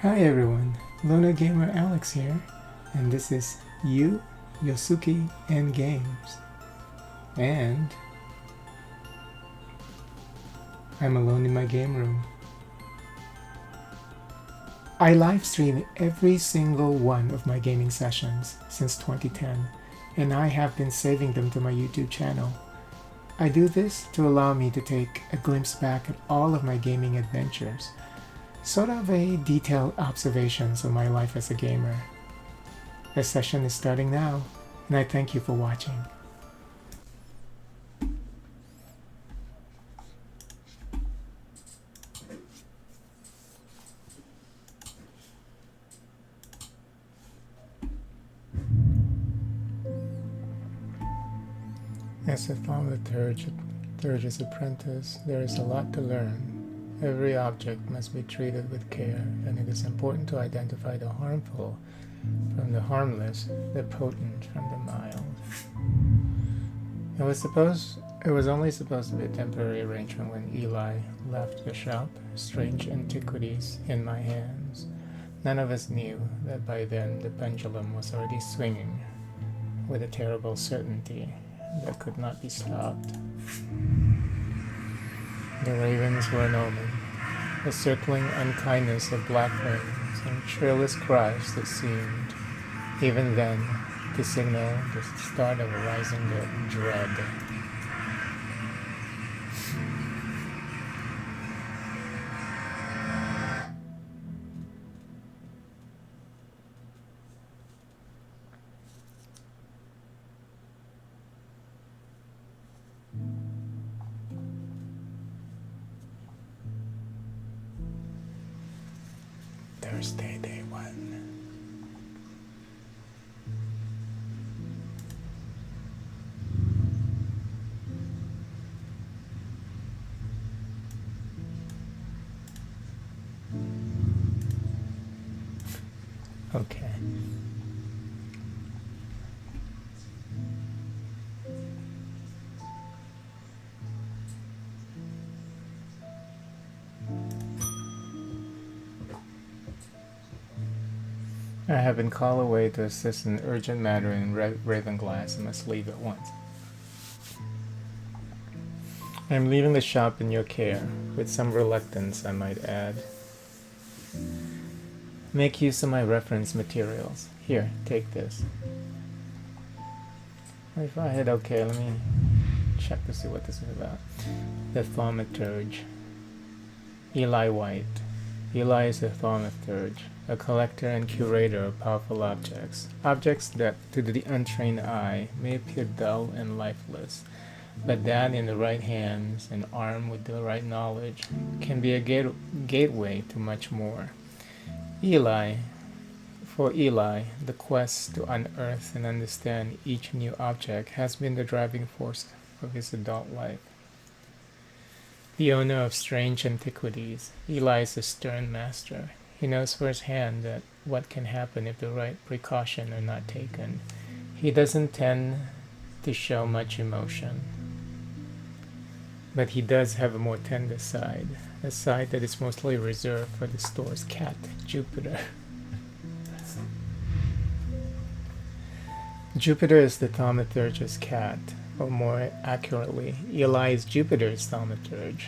Hi everyone, Luna Gamer Alex here, and this is YosUki and Games. And I'm alone in my game room. I live stream every single one of my gaming sessions since 2010, and I have been saving them to my YouTube channel. I do this to allow me to take a glimpse back at all of my gaming adventures, sort of a detailed observations of my life as a gamer. The session is starting now, and I thank you for watching. As a thaumaturg's apprentice, there is a lot to learn. Every object must be treated with care, and it is important to identify the harmful from the harmless, the potent from the mild. It was only supposed to be a temporary arrangement when Eli left the shop, strange antiquities in my hands. None of us knew that by then the pendulum was already swinging with a terrible certainty that could not be stopped. The ravens were an omen, the circling unkindness of black wings and shrillest cries that seemed, even then, to signal the start of a rising dread. Thursday, day 1. Okay. I have been called away to assist in urgent matter in Ravenglass and must leave at once. I am leaving the shop in your care, with some reluctance, I might add. Make use of my reference materials. Here, take this. If I hit OK, let me check to see what this is about. The thaumaturge. Eli White. Eli is a thaumaturge, a collector and curator of powerful objects. Objects that, to the untrained eye, may appear dull and lifeless, but that in the right hands and armed with the right knowledge can be a gateway to much more. For Eli, the quest to unearth and understand each new object has been the driving force of his adult life. The owner of strange antiquities, Eli is a stern master. He knows firsthand that what can happen if the right precautions are not taken. He doesn't tend to show much emotion, but he does have a more tender side, a side that is mostly reserved for the store's cat, Jupiter. Jupiter is the thaumaturge's cat, or more accurately, Eli is Jupiter's thaumaturge.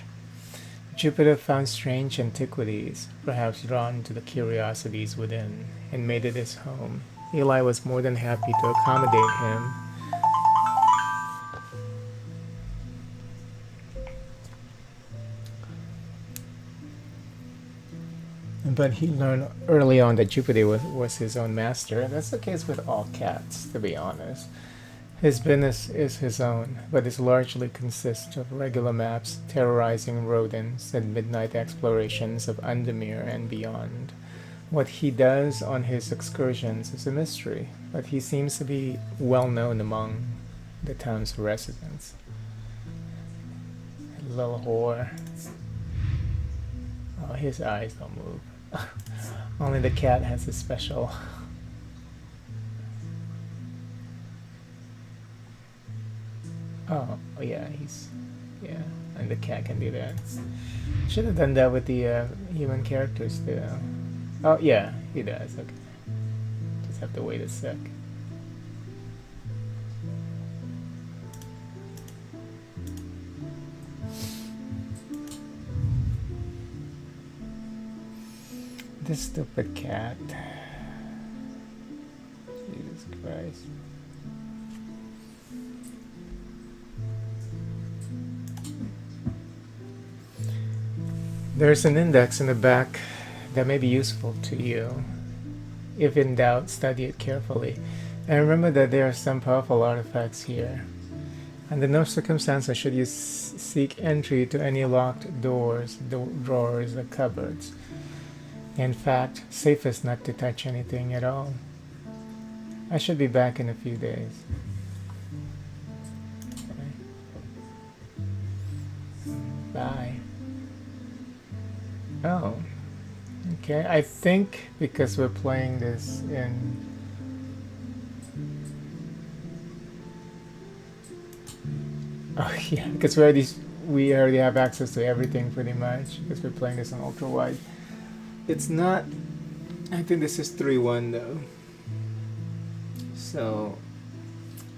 Jupiter found strange antiquities, perhaps drawn to the curiosities within, and made it his home. Eli was more than happy to accommodate him. But he learned early on that Jupiter was his own master, and that's the case with all cats, to be honest. His business is his own, but it largely consists of regular maps, terrorizing rodents, and midnight explorations of Undermere and beyond. What he does on his excursions is a mystery, but he seems to be well known among the town's residents. Little whore. Oh, his eyes don't move. Only the cat has a special. Oh, yeah, and the cat can do that. Should have done that with the human characters too. Oh, yeah, he does. Okay. Just have to wait a sec. This stupid cat. Jesus Christ. There's an index in the back that may be useful to you. If in doubt, study it carefully. And remember that there are some powerful artifacts here. Under no circumstances should you seek entry to any locked doors, drawers, or cupboards. In fact, safest not to touch anything at all. I should be back in a few days. Okay. Bye. Oh. Okay, I think because we're playing this in... Oh yeah, because we already have access to everything pretty much, because we're playing this on ultra wide. It's not... I think this is 3.1 though. So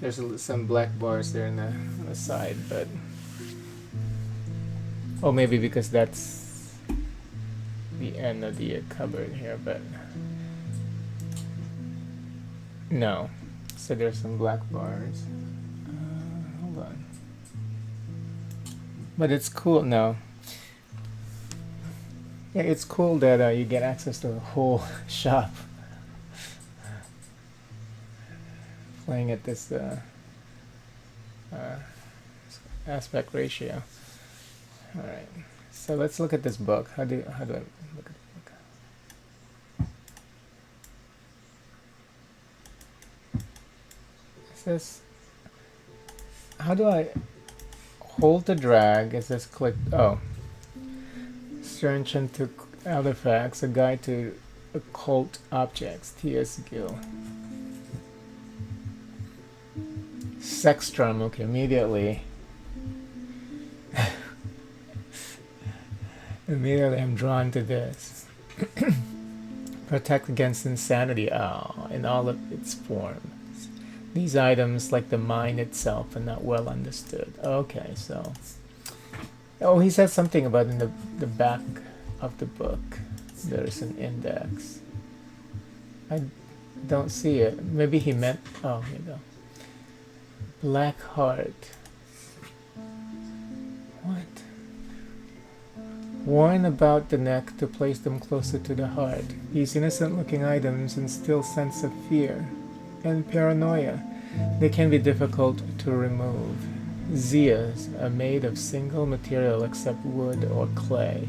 there's some black bars there on the side, but... Oh, maybe because that's the end of the cupboard here, but... No. So there's some black bars. Hold on. But it's cool. No. Yeah, it's cool that you get access to the whole shop. Playing at this aspect ratio. All right. So let's look at this book. How do I look at the book? It says, how do I hold to drag? It says click. Oh. Search into artifacts, a guide to occult objects. T.S. Gill. Sextrum. Okay, immediately. Immediately I'm drawn to this. Protect against insanity. Oh, in all of its forms. These items, like the mind itself, are not well understood. Okay, so... Oh, he says something about in the back of the book. There's an index. I don't see it. Maybe he meant... Oh, here you go. Black heart. What? Worn about the neck to place them closer to the heart. These innocent-looking items instill sense of fear and paranoia. They can be difficult to remove. Zias are made of single material except wood or clay.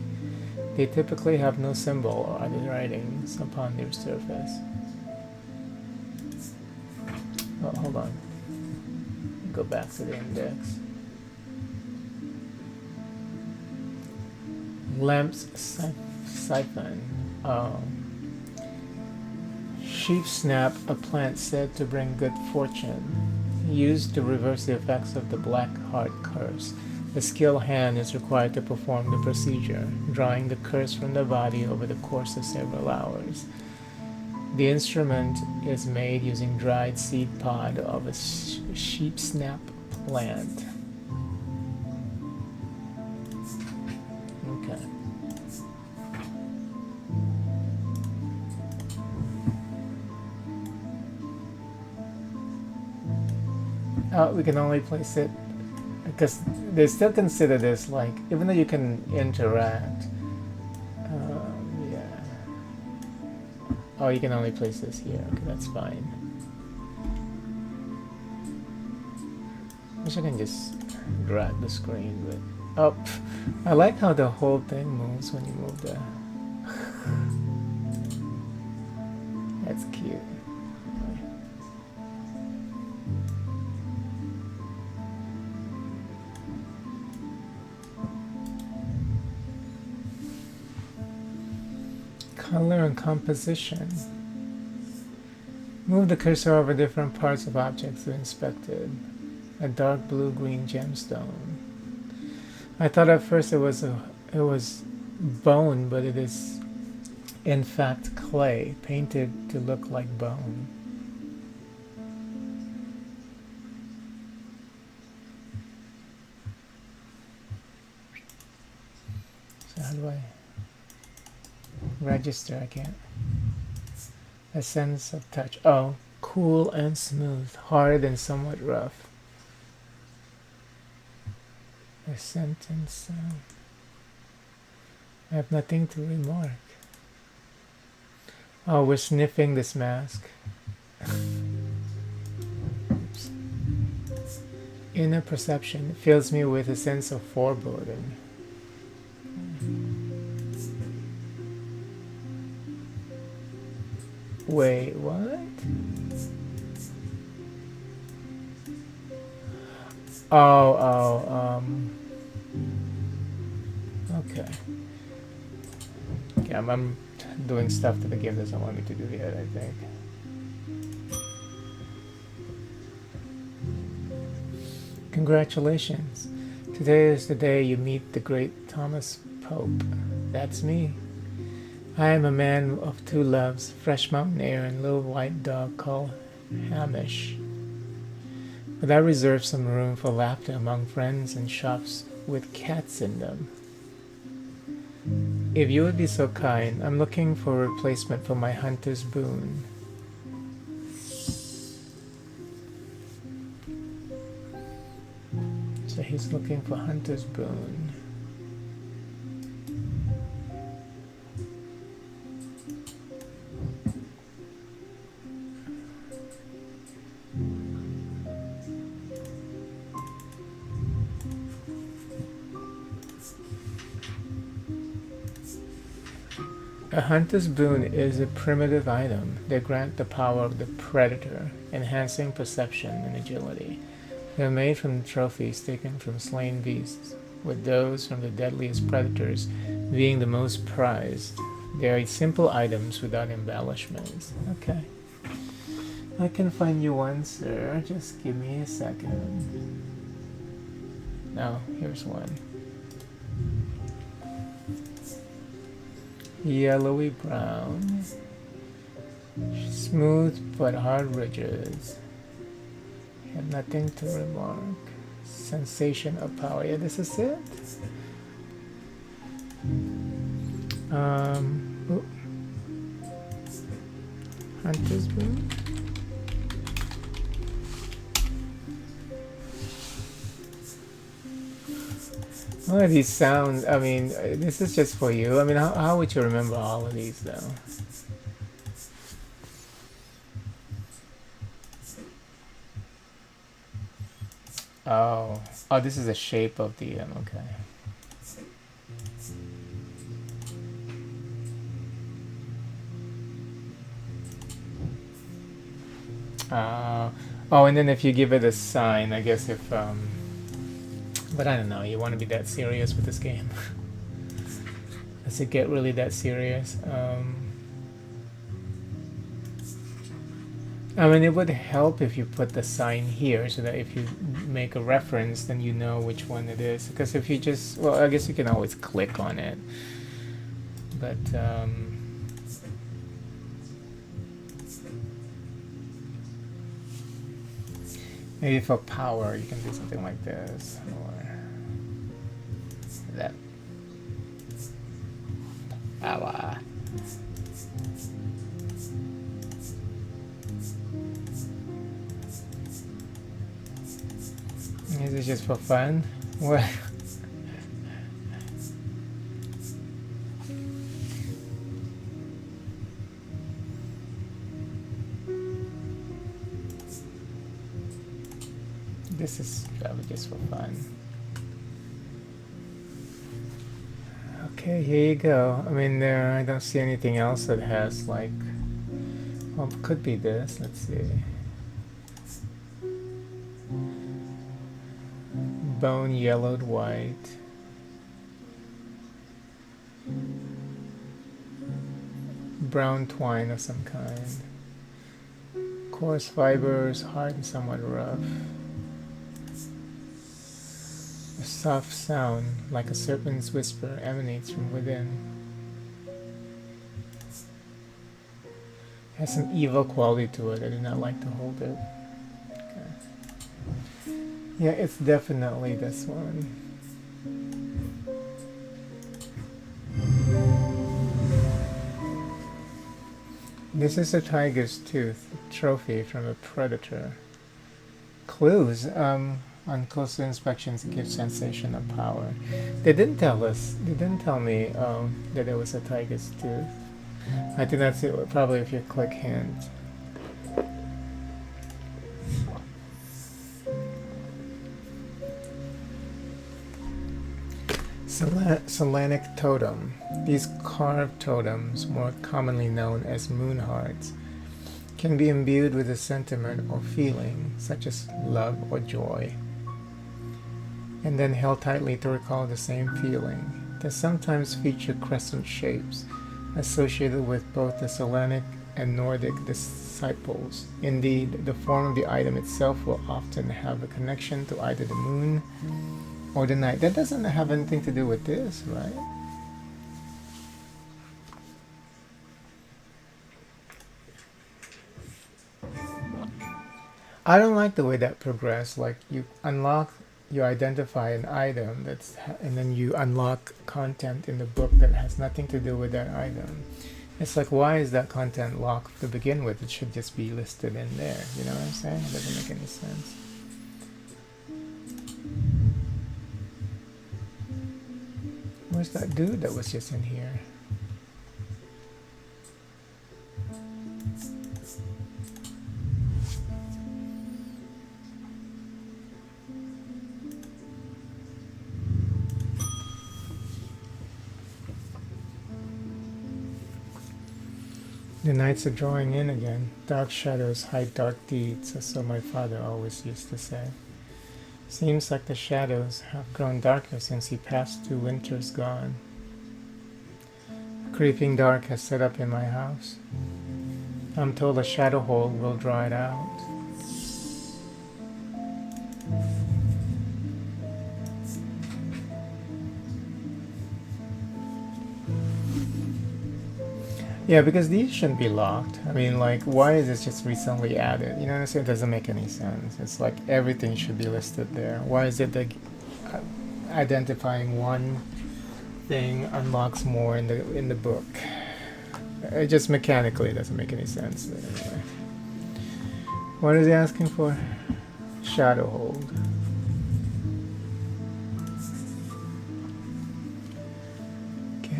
They typically have no symbol or other writings upon their surface. Oh, hold on. Go back to the index. Lamp's siphon. Oh. Sheep snap, a plant said to bring good fortune. Used to reverse the effects of the black heart curse. A skilled hand is required to perform the procedure, drawing the curse from the body over the course of several hours. The instrument is made using dried seed pod of a sheep snap plant. Okay. We can only place it because they still consider this like, even though you can interact, yeah. Oh, you can only place this here. Okay, that's fine. Wish I can just drag the screen, but oh, I like how the whole thing moves when you move the. That's cute. Color and composition. Move the cursor over different parts of objects inspected. A dark blue-green gemstone. I thought at first it was bone, but it is In fact, clay, painted to look like bone. So how do I register? I can't. A sense of touch. Oh, cool and smooth, hard and somewhat rough. A sentence. I have nothing to remark. Oh, we're sniffing this mask. Oops. Inner perception fills me with a sense of foreboding. Wait, what? Okay. Yeah, I'm doing stuff that the game doesn't want me to do yet, I think. Congratulations. Today is the day you meet the great Thomas Pope. That's me. I am a man of two loves, fresh mountain air and a little white dog called Hamish. But I reserve some room for laughter among friends and shops with cats in them. If you would be so kind, I'm looking for a replacement for my hunter's boon. So he's looking for hunter's boon. A hunter's boon is a primitive item that grants the power of the predator, enhancing perception and agility. They are made from trophies taken from slain beasts, with those from the deadliest predators being the most prized. They are simple items without embellishments. Okay. I can find you one, sir. Just give me a second. Now, here's one. Yellowy brown, smooth but hard ridges. Have nothing to remark. Sensation of power. Yeah, this is it. Hunter's boon. Well, these sound, I mean, this is just for you. I mean, how would you remember all of these, though? Oh, this is the shape of the, okay. Oh, and then if you give it a sign, I guess if, but I don't know, you want to be that serious with this game? Does it get really that serious? I mean, it would help if you put the sign here so that if you make a reference, then you know which one it is. Because if you just, well, I guess you can always click on it. But, maybe for power, you can do something like this, or that. Power. Is it just for fun? What? This is probably just for fun. Okay, here you go. I mean, I don't see anything else that has like, well, it could be this. Let's see. Bone yellowed white. Brown twine of some kind. Coarse fibers, hard and somewhat rough. A soft sound, like a serpent's whisper, emanates from within. Has an evil quality to it. I do not like to hold it. Okay. Yeah, it's definitely this one. This is a tiger's tooth trophy from a predator. Clues. On closer inspections, it gives sensation of power. They didn't tell us. They didn't tell me that it was a tiger's tooth. I think that's it. Probably if you click hands. Solanic totem. These carved totems, more commonly known as moon hearts, can be imbued with a sentiment or feeling, such as love or joy, and then held tightly to recall the same feeling. They sometimes feature crescent shapes associated with both the Solanic and Nordic disciples. Indeed, the form of the item itself will often have a connection to either the moon or the night. That doesn't have anything to do with this, right? I don't like the way that progressed. Like you unlock, you identify an item and then you unlock content in the book that has nothing to do with that item. It's like, why is that content locked to begin with? It should just be listed in there. You know what I'm saying? It doesn't make any sense. Where's that dude that was just in here? The nights are drawing in again. Dark shadows hide dark deeds, so my father always used to say. Seems like the shadows have grown darker since he passed 2 winters gone. Creeping dark has set up in my house. I'm told a shadow hole will draw it out. Yeah, because these shouldn't be locked. I mean, like, why is this just recently added? You know what I'm saying? It doesn't make any sense. It's like everything should be listed there. Why is it that identifying one thing unlocks more in the book? It just mechanically doesn't make any sense. But anyway, what is he asking for? Shadow hold.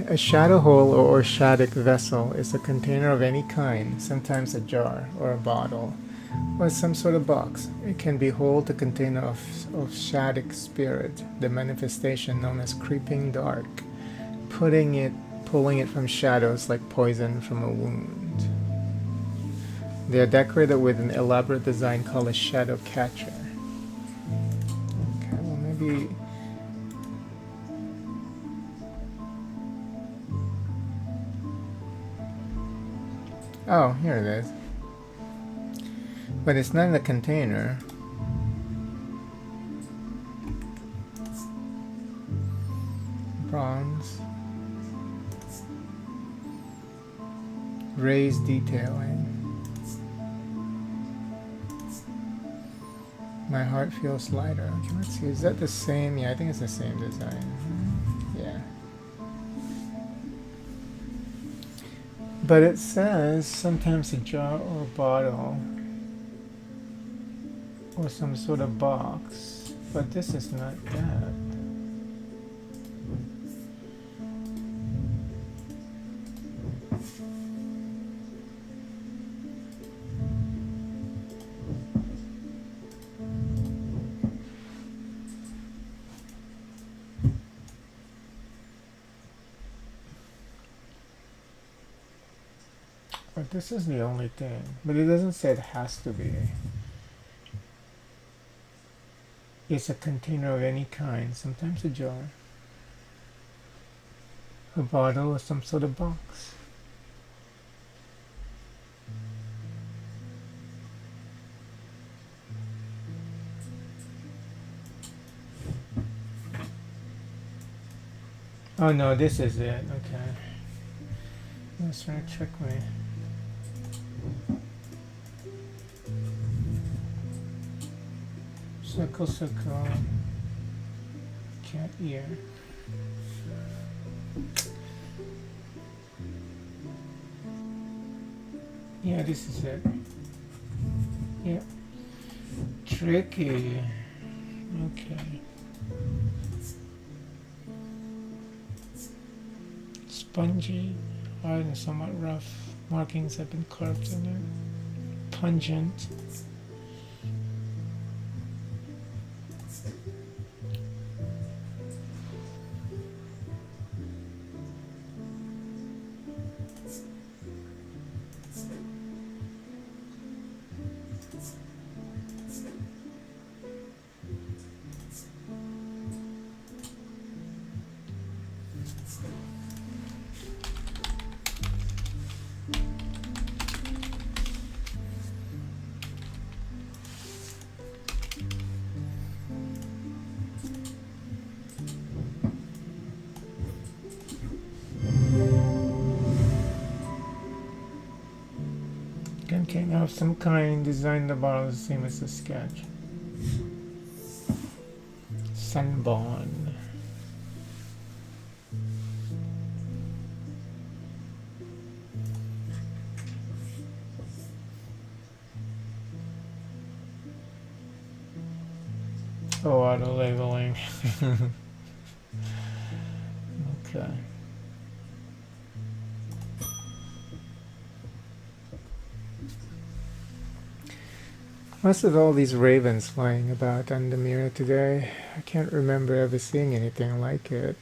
A shadow hole or shadic vessel is a container of any kind, sometimes a jar or a bottle, or some sort of box. It can be hold the container of shadic spirit, the manifestation known as creeping dark, pulling it from shadows like poison from a wound. They are decorated with an elaborate design called a shadow catcher. Okay, well maybe. Oh, here it is. But it's not in the container. Bronze. Raised detailing. My heart feels lighter. Okay, let's see. Is that the same? Yeah, I think it's the same design. Yeah. But it says sometimes a jar or a bottle or some sort of box, but this is not that. But this is the only thing. But it doesn't say it has to be. It's a container of any kind, sometimes a jar, a bottle, or some sort of box. Oh no, this is it. Okay. Let's try to trick me. Circle, circle. Cat ear. Yeah, this is it. Yeah. Tricky. Okay. Spongy, hard and somewhat rough. Markings have been carved in it. Pungent. Can of some kind, designed the bottle the same as the sketch. Sunborn. Oh, auto labeling. Okay. What's with all these ravens flying about on the mirror today? I can't remember ever seeing anything like it.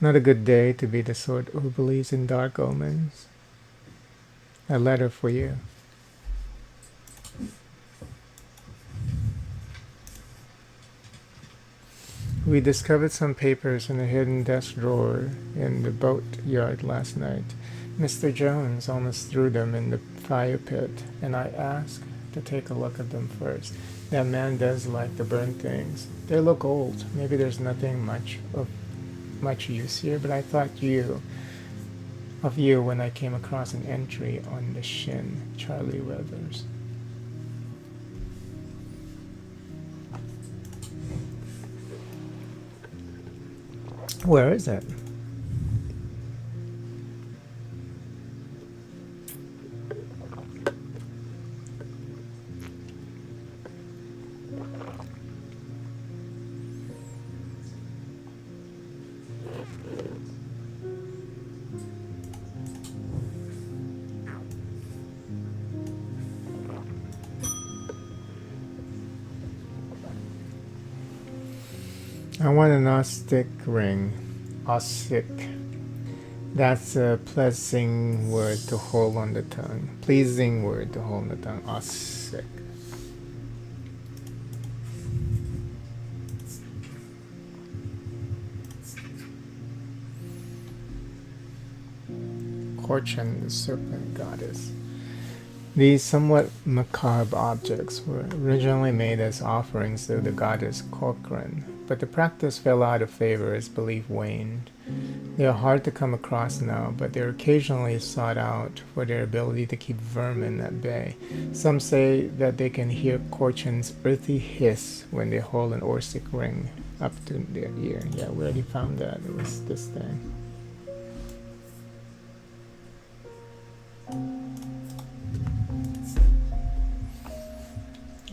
Not a good day to be the sort who believes in dark omens. A letter for you. We discovered some papers in a hidden desk drawer in the boatyard last night. Mr. Jones almost threw them in the fire pit, and I asked to take a look at them first. That man does like to burn things. They look old. Maybe there's nothing much use here, but I thought of you when I came across an entry on the shin, Charlie Weathers. Where is it? I want an ostic ring. Ostic. That's a pleasing word to hold on the tongue. Pleasing word to hold on the tongue. Ostic. Korchen, the serpent goddess. These somewhat macabre objects were originally made as offerings to the goddess Corcoran, but the practice fell out of favor as belief waned. They are hard to come across now, but they are occasionally sought out for their ability to keep vermin at bay. Some say that they can hear Korchen's earthy hiss when they hold an Orsic ring up to their ear. Yeah, we already found that. It was this thing.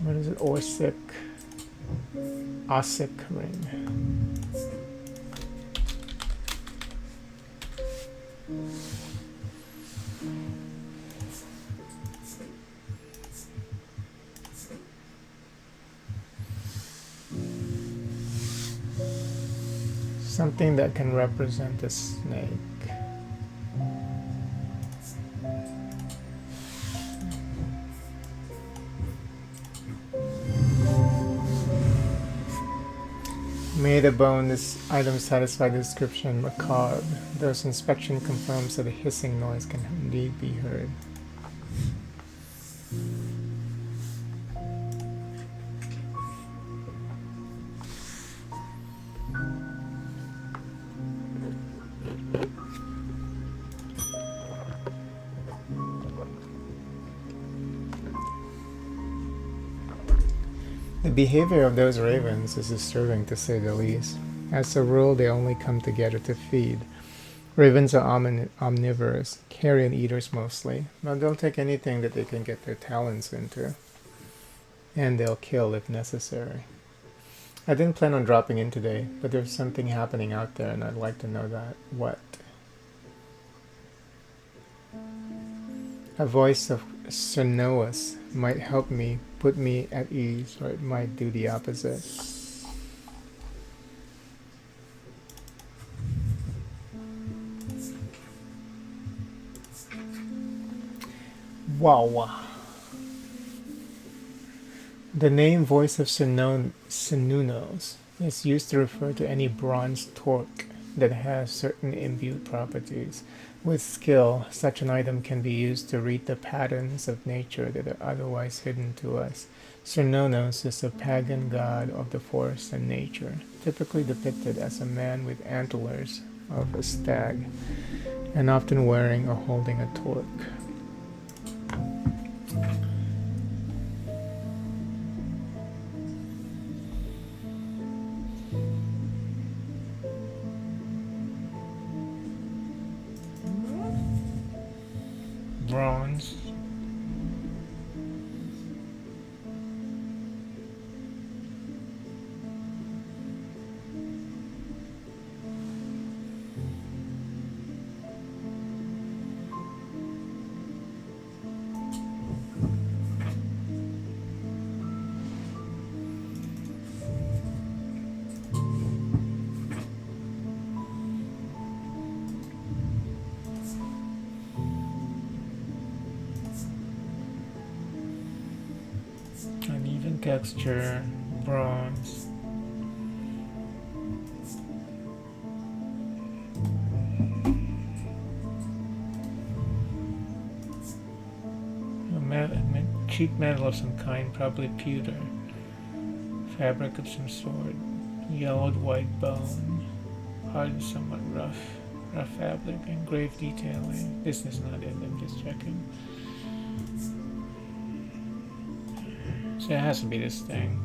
What is it? Orsic. Ossic ring. Something that can represent a snake. Made a bone, this item satisfies the description macabre. Thus inspection confirms that a hissing noise can indeed be heard. The behavior of those ravens is disturbing to say the least. As a rule, they only come together to feed. Ravens are omnivorous, carrion eaters mostly, but they'll take anything that they can get their talons into, and they'll kill if necessary. I didn't plan on dropping in today, but there's something happening out there and I'd like to know that. What? A voice of Sonoas might help me, put me at ease, or it might do the opposite. Wow. The name Voice of Sununos is used to refer to any bronze torque that has certain imbued properties. With skill, such an item can be used to read the patterns of nature that are otherwise hidden to us. Cernunnos is a pagan god of the forest and nature, typically depicted as a man with antlers of a stag, and often wearing or holding a torque. Bronze. Uneven texture, bronze. Cheap metal of some kind, probably pewter. Fabric of some sort. Yellowed white bone. Hard and somewhat rough. Rough fabric, engraved detailing. This is not it, I'm just checking. So it has to be this thing.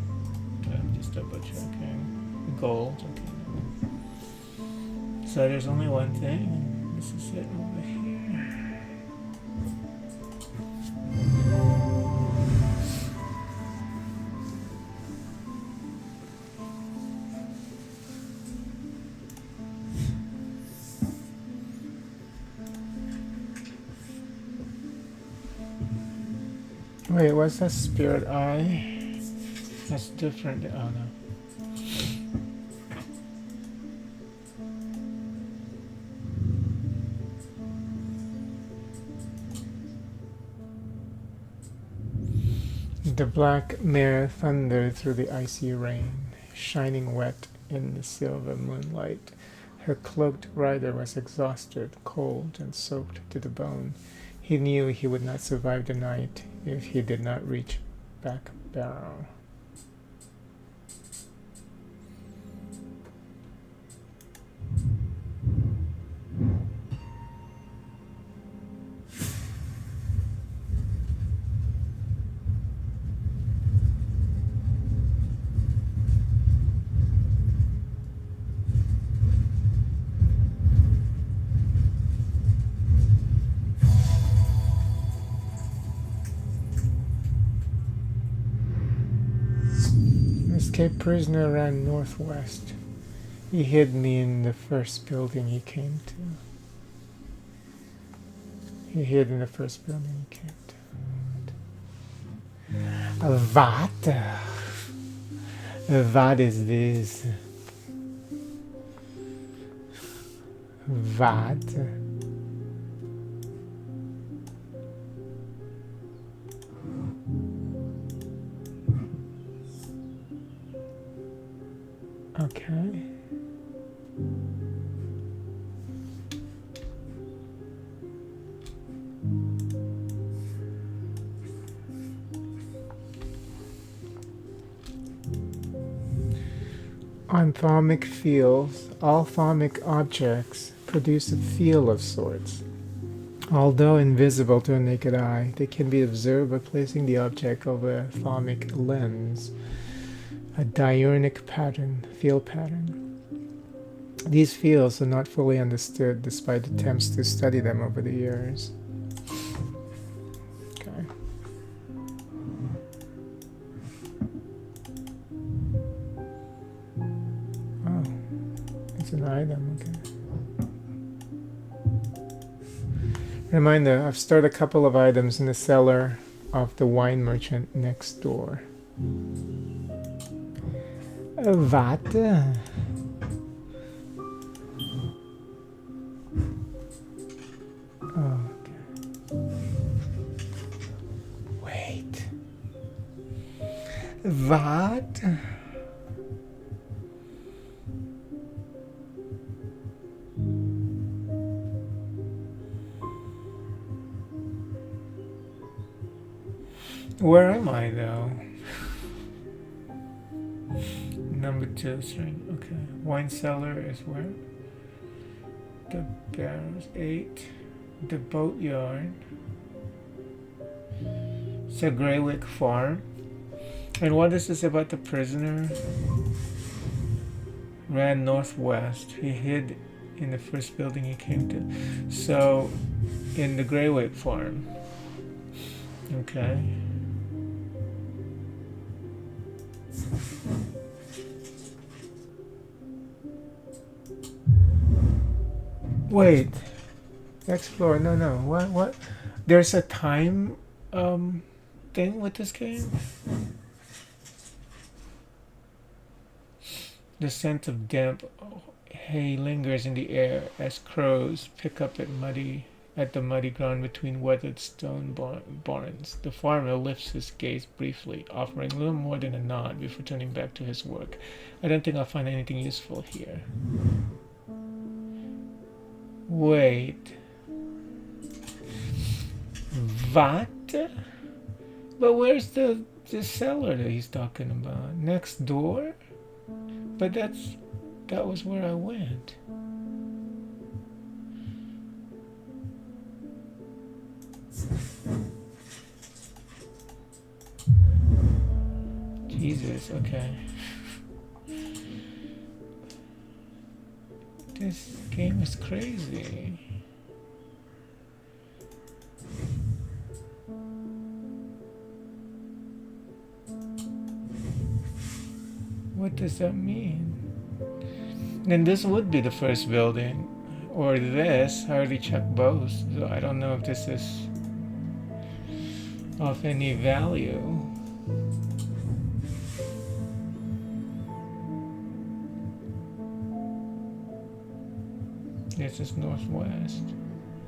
I'm just double checking. Gold, okay. So there's only one thing. This is it over here. Wait, what's that spirit eye? That's different. Oh no. The black mare thundered through the icy rain, shining wet in the silver moonlight. Her cloaked rider was exhausted, cold, and soaked to the bone. He knew he would not survive the night if he did not reach back barrel. Escaped prisoner ran northwest. He hid me in the first building he came to. He hid in the first building he came to. What? What is this? What? Okay. On thalmic fields, all thalmic objects produce a feel of sorts. Although invisible to a naked eye, they can be observed by placing the object over a thalmic lens. a diurnal pattern, field pattern. These fields are not fully understood despite attempts to study them over the years. Okay. Oh, it's an item, okay. Reminder, I've stored a couple of items in the cellar of the wine merchant next door. What? Oh, okay. Wait. What? Where am I though? Number 2 string. Okay. Wine cellar is where? The barrels. 8. The boatyard. It's a Greywick farm. And what is this about the prisoner? Ran northwest. He hid in the first building he came to. So, in the Greywick farm. Okay. Wait. Explore. No. What? There's a time thing with this game? The scent of damp hay lingers in the air as crows pick up at the muddy ground between weathered stone barns. The farmer lifts his gaze briefly, offering little more than a nod before turning back to his work. I don't think I'll find anything useful here. Wait. What? But where's the cellar that he's talking about? Next door? But that was where I went. Jesus, okay. This game is crazy. What does that mean? Then this would be the first building. Or this. I already checked both. So I don't know if this is of any value. This is northwest.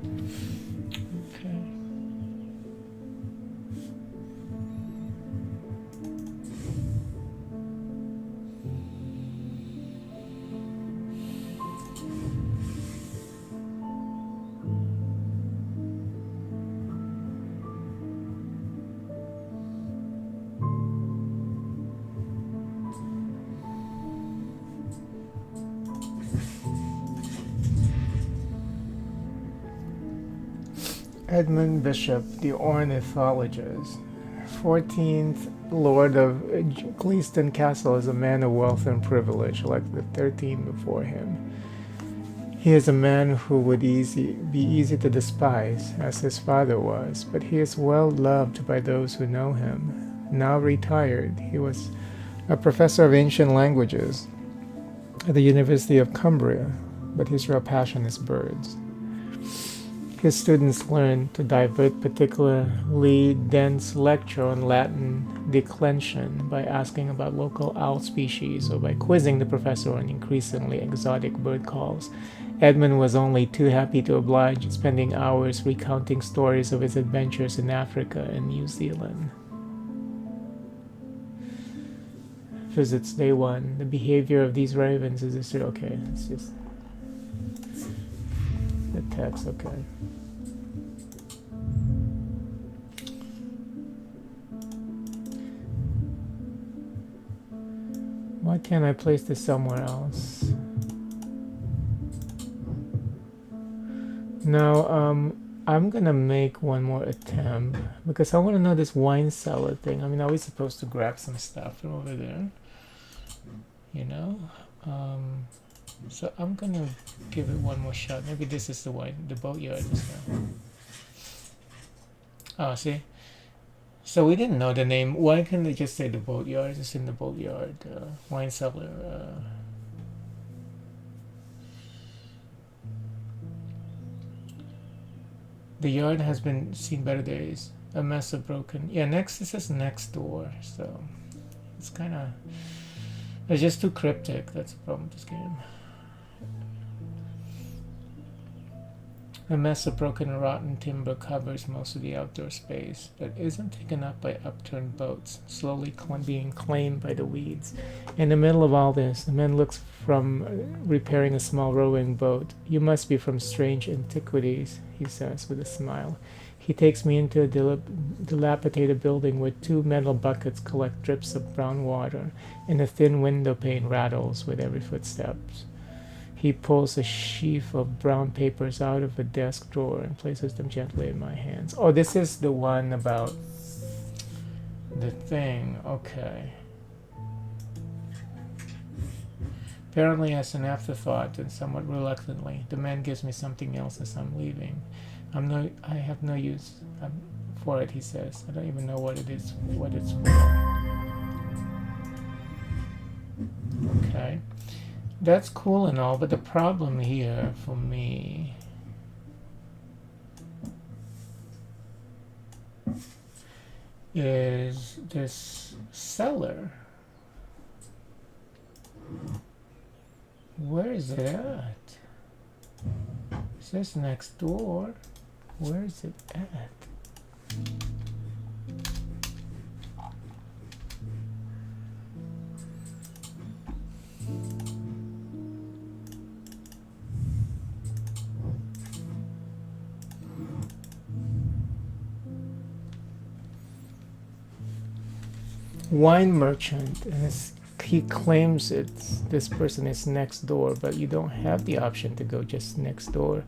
Okay. Edmund Bishop, the ornithologist, 14th Lord of Gleaston Castle, is a man of wealth and privilege, like the 13 before him. He is a man who would be easy to despise, as his father was, but he is well loved by those who know him. Now retired, he was a professor of ancient languages at the University of Cumbria, but his real passion is birds. His students learn to divert particularly dense lecture on Latin declension by asking about local owl species or by quizzing the professor on increasingly exotic bird calls. Edmund was only too happy to oblige, spending hours recounting stories of his adventures in Africa and New Zealand. Visits day 1. The behavior of these ravens is okay. It's just the text, okay. Why can't I place this somewhere else? Now, I'm gonna make one more attempt because I want to know this wine cellar thing. I mean, are we supposed to grab some stuff from over there? you know. So I'm gonna give it one more shot. Maybe this is the one, the boatyard is now. Oh, see? So we didn't know the name. Why can't they just say the boatyard? It's in the boatyard. Wine cellar. The yard has been seen better days. A mess of broken. Yeah, next, this is next door. So it's kind of. It's just too cryptic. That's the problem with this game. A mess of broken and rotten timber covers most of the outdoor space that isn't taken up by upturned boats, slowly being claimed by the weeds. In the middle of all this, the man looks from repairing a small rowing boat. You must be from strange antiquities, he says with a smile. He takes me into a dilapidated building where 2 metal buckets collect drips of brown water, and a thin window pane rattles with every footsteps. He pulls a sheaf of brown papers out of a desk drawer and places them gently in my hands. Oh, this is the one about the thing. Okay. Apparently, as an afterthought and somewhat reluctantly, the man gives me something else as I'm leaving. I have no use for it, he says. I don't even know what it is, what it's for. Okay. That's cool and all, but the problem here for me is this cellar. Where is it at? It says next door. Where is it at? Wine merchant, and he claims this person is next door, but you don't have the option to go just next door.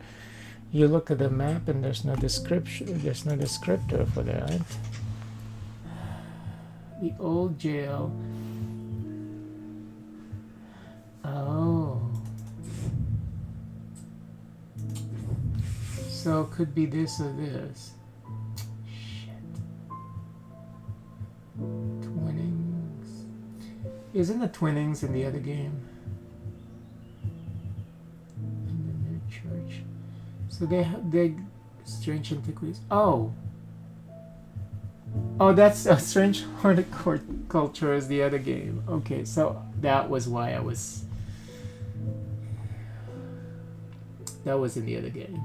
You look at the map and there's no description, there's no descriptor for that. The old jail. Oh. So it could be this or this. Twinnings. Isn't the Twinnings in the other game? In the new church. So they strange antiquities. Oh, that's a strange horticulture is the other game. Okay, so that was why that was in the other game.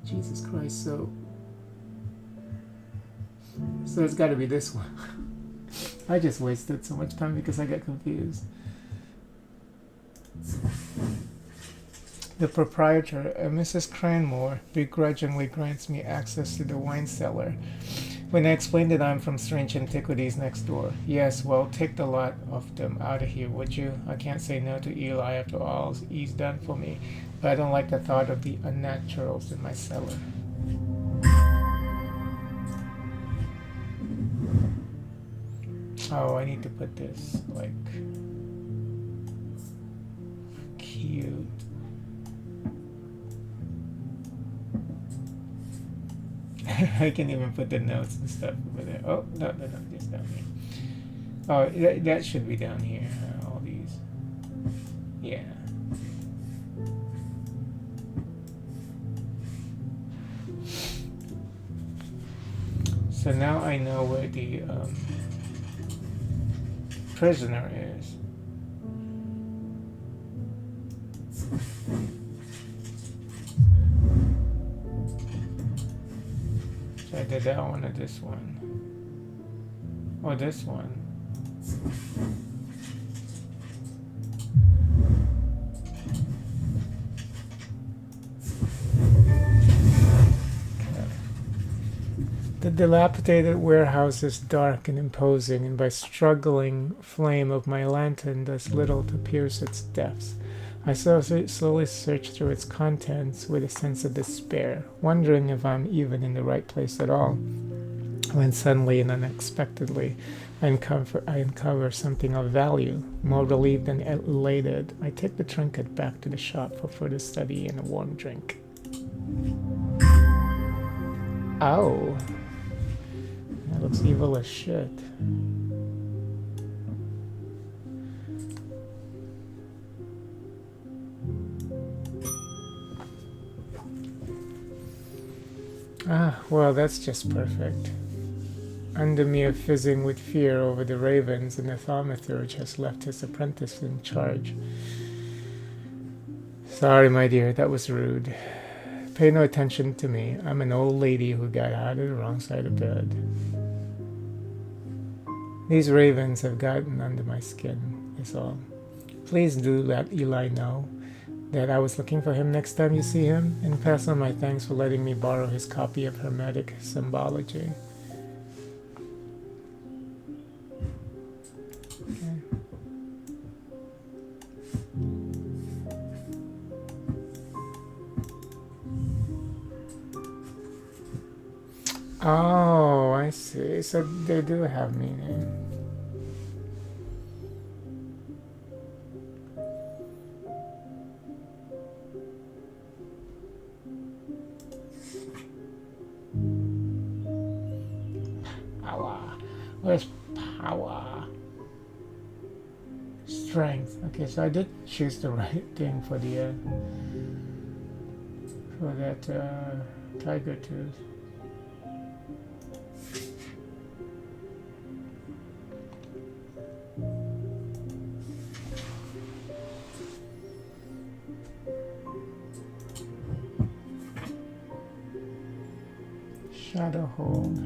Jesus Christ. So it's got to be this one. I just wasted so much time because I got confused. The proprietor, Mrs. Cranmore, begrudgingly grants me access to the wine cellar. When I explain that I'm from Strange Antiquities next door. Yes, well, take the lot of them out of here, would you? I can't say no to Eli after all he's done for me, but I don't like the thought of the unnaturals in my cellar. Oh, I need to put this, like, cute. I can even put the notes and stuff over there. Oh, no, just down here. Oh, that should be down here, all these. Yeah. So now I know where the prisoner is. So I did that one or this one. Or this one. The dilapidated warehouse is dark and imposing, and by struggling flame of my lantern does little to pierce its depths. I slowly search through its contents with a sense of despair, wondering if I'm even in the right place at all. when suddenly and unexpectedly I uncover something of value. More relieved than elated, I take the trinket back to the shop for further study and a warm drink. Oh, that looks evil as shit. Ah, well, that's just perfect. Andamir fizzing with fear over the ravens, and the thaumaturge has left his apprentice in charge. Sorry, my dear, that was rude. Pay no attention to me. I'm an old lady who got out of the wrong side of bed. These ravens have gotten under my skin, is all. Please do let Eli know that I was looking for him next time you see him, and pass on my thanks for letting me borrow his copy of Hermetic Symbology. Okay. Oh, I see. So they do have meaning. Power. Where's power? Strength. Okay, so I did choose the right thing for the for that tiger tooth. Shadow hold.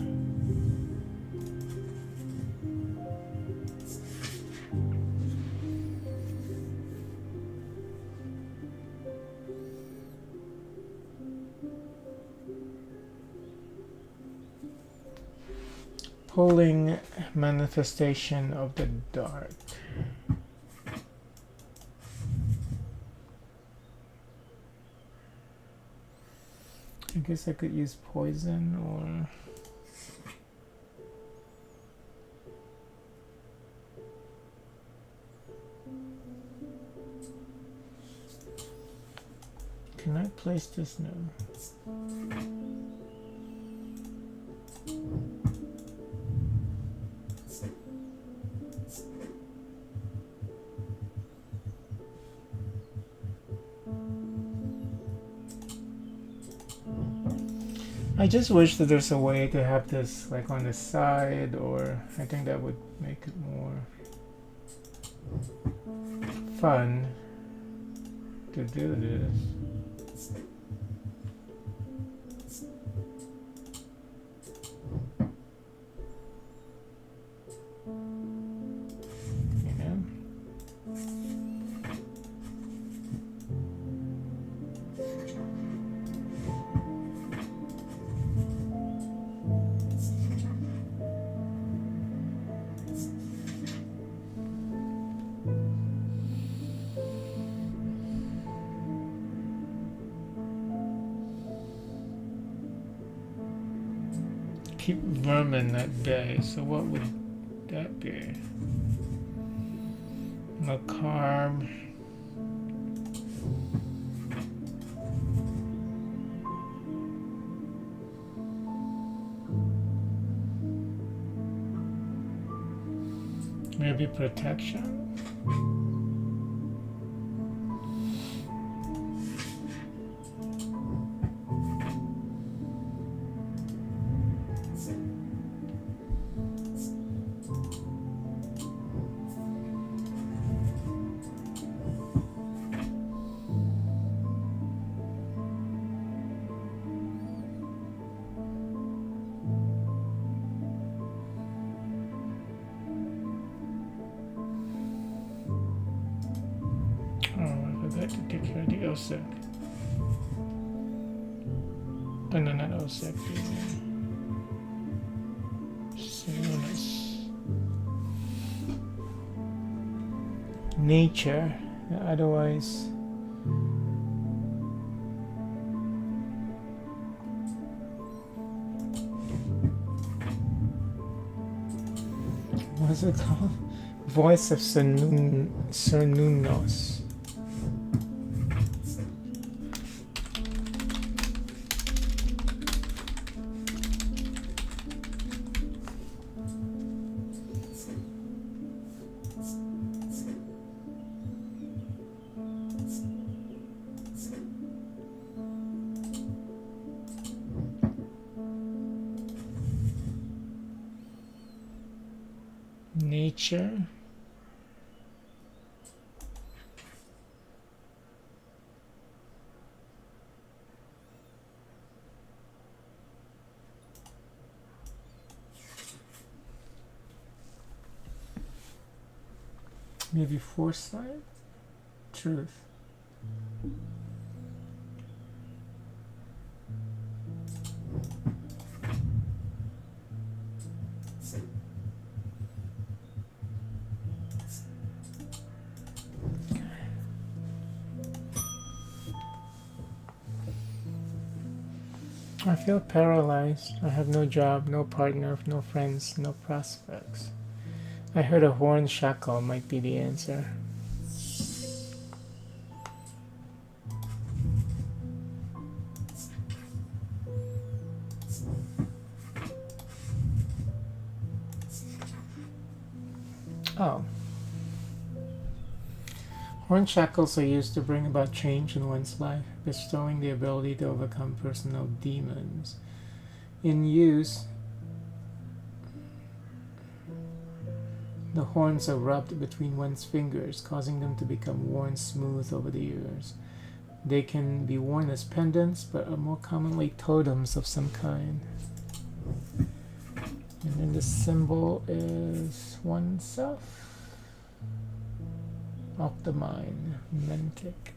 Pulling manifestation of the dark. I guess I could use poison or can I place this now? I just wish that there's a way to have this like on the side, or I think that would make it more fun to do this. You know? Keep vermin at bay. So what would that be? Macabre. Maybe protection? To take care of the OSEC. Oh, no, not OSEC. Solace. Nature. Otherwise. What's it called? Voice of Cernunos. Nature. Maybe foresight? Truth. I feel paralyzed. I have no job, no partner, no friends, no prospects. I heard a horn shackle might be the answer. Oh. Horn shackles are used to bring about change in one's life, bestowing the ability to overcome personal demons. In use, the horns are rubbed between one's fingers, causing them to become worn smooth over the years. They can be worn as pendants, but are more commonly totems of some kind. And then the symbol is oneself. Off the mind, Mentic.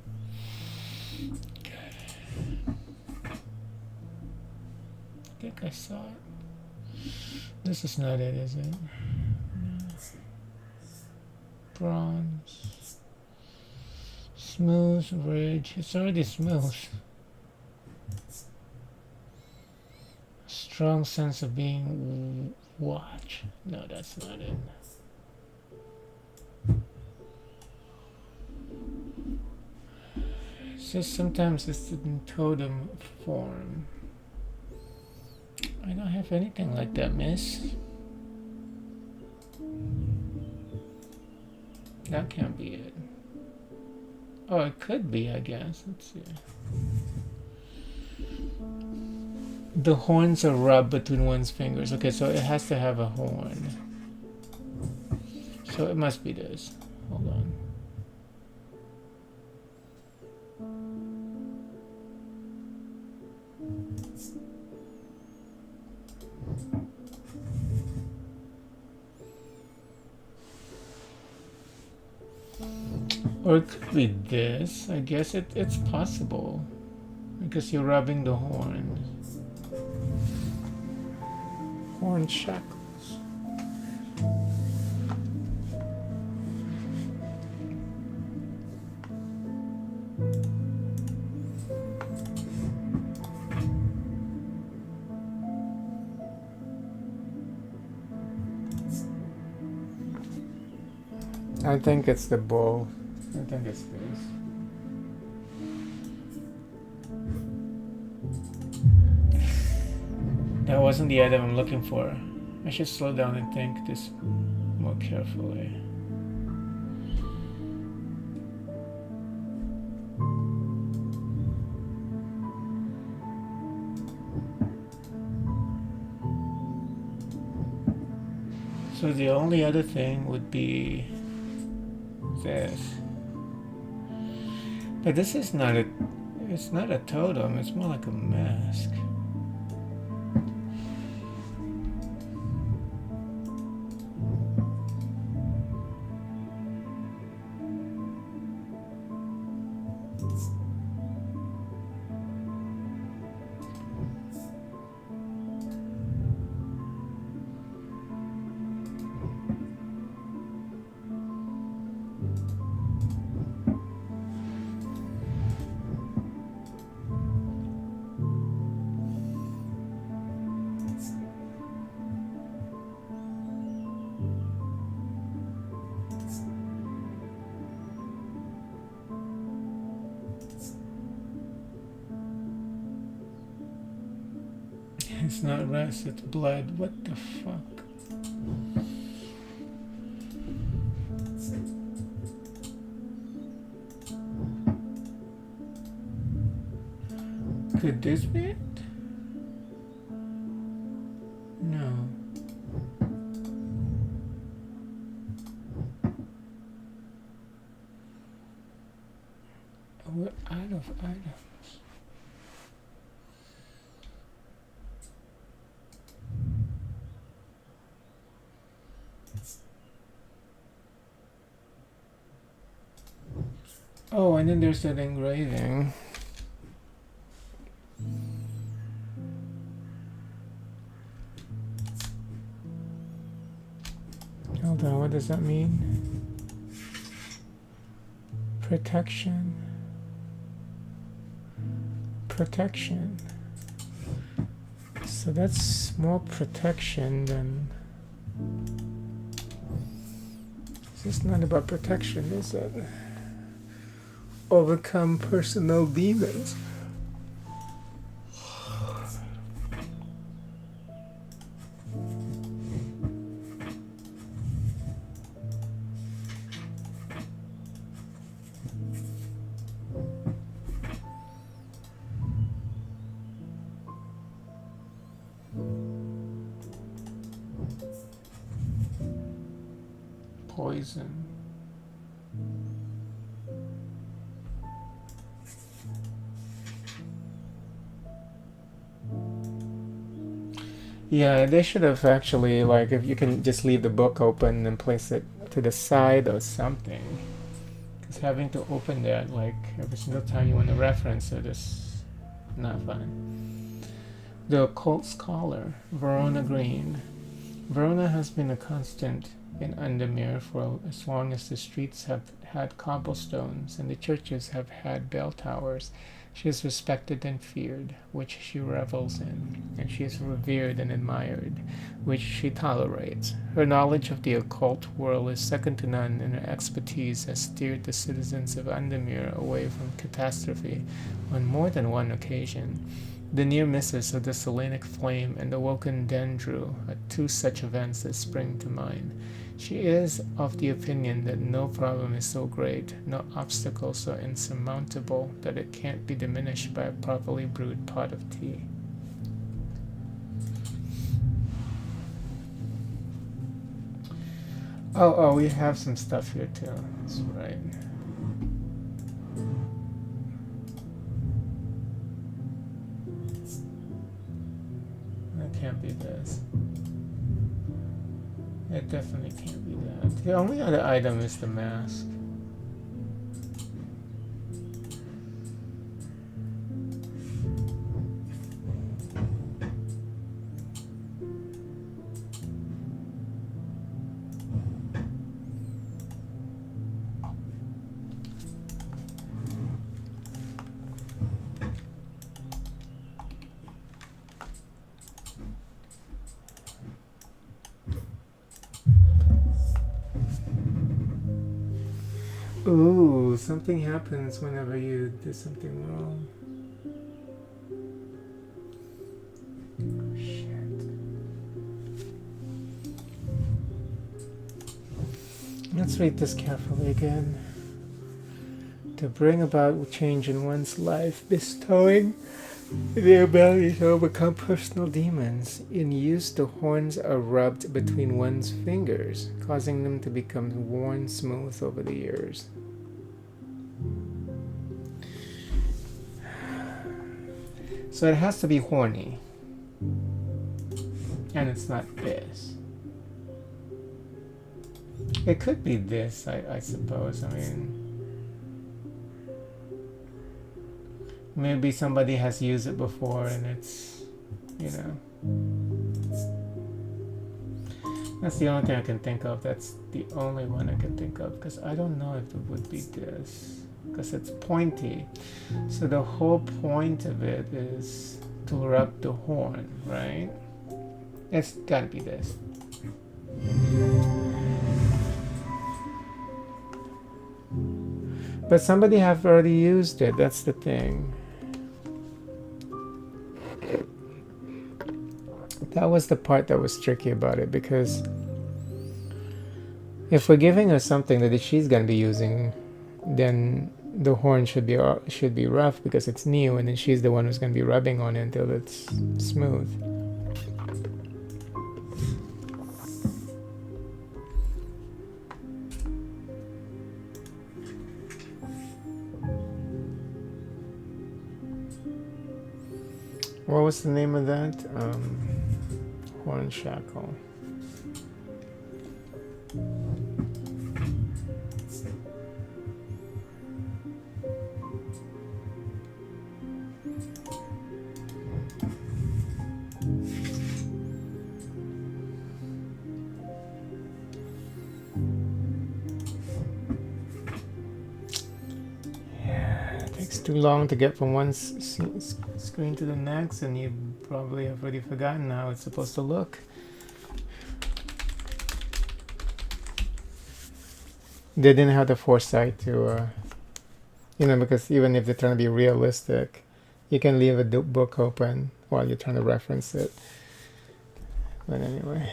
I think I saw it. This is not it, is it? Bronze. Smooth ridge. It's already smooth. Strong sense of being watched. No, that's not it. It's just sometimes it's in totem form. I don't have anything like that, miss. That can't be it. Oh, it could be, I guess. Let's see. The horns are rubbed between one's fingers. Okay, so it has to have a horn. So it must be this. Hold on. Or it could be this. I guess it's possible. Because you're rubbing the horn. Horn shackles. I think it's the bull. I think it's this. That wasn't the item I'm looking for. I should slow down and think this more carefully. So the only other thing would be this. But this is not a, it's not a totem, it's more like a mask. It's not rest, it's blood. What the fuck? Could this be it? No. We're out of items. Oh, and then there's that engraving. Hold on, what does that mean? Protection. Protection. So that's more protection than... It's not about protection, is it? Overcome personal demons. Poison. Yeah, they should have actually, like, if you can just leave the book open and place it to the side or something. Because having to open that, like, every single time you want to reference it is not fun. The Occult Scholar, Verona Green. Verona has been a constant in Undermere for as long as the streets have had cobblestones and the churches have had bell towers. She is respected and feared, which she revels in, and she is revered and admired, which she tolerates. Her knowledge of the occult world is second to none, and her expertise has steered the citizens of Undermere away from catastrophe on more than one occasion. The near misses of the Selenic Flame and the Woken Dendru are two such events that spring to mind. She is of the opinion that no problem is so great, no obstacle so insurmountable, that it can't be diminished by a properly brewed pot of tea. Oh, we have some stuff here too. That's right. That can't be this. It definitely can't be that. The only other item is the mask. Ooh, something happens whenever you do something wrong. Oh, shit. Let's read this carefully again. To bring about change in one's life, bestowing the ability to overcome personal demons. In use, the horns are rubbed between one's fingers, causing them to become worn smooth over the years. So it has to be horny. And it's not this. It could be this, I suppose. I mean, maybe somebody has used it before and it's, you know. That's the only thing I can think of. That's the only one I can think of. Because I don't know if it would be this. Because it's pointy. So the whole point of it is to rub the horn, right? It's gotta be this. But somebody have already used it. That's the thing. That was the part that was tricky about it, because if we're giving her something that she's gonna be using, then the horn should be rough because it's new, and then she's the one who's gonna be rubbing on it until it's smooth. What was the name of that? Horn shackle. Takes too long to get from one screen to the next, and you probably have already forgotten how it's supposed to look. They didn't have the foresight to, because even if they're trying to be realistic, you can leave a book open while you're trying to reference it. But anyway.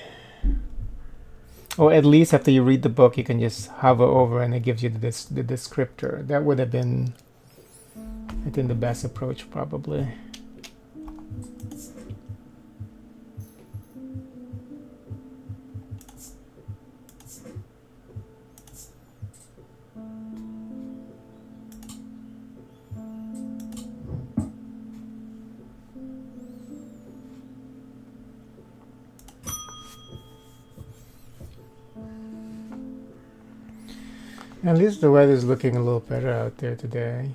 Or at least after you read the book, you can just hover over and it gives you the descriptor. That would have been, I think, the best approach, probably. At least the weather's looking a little better out there today.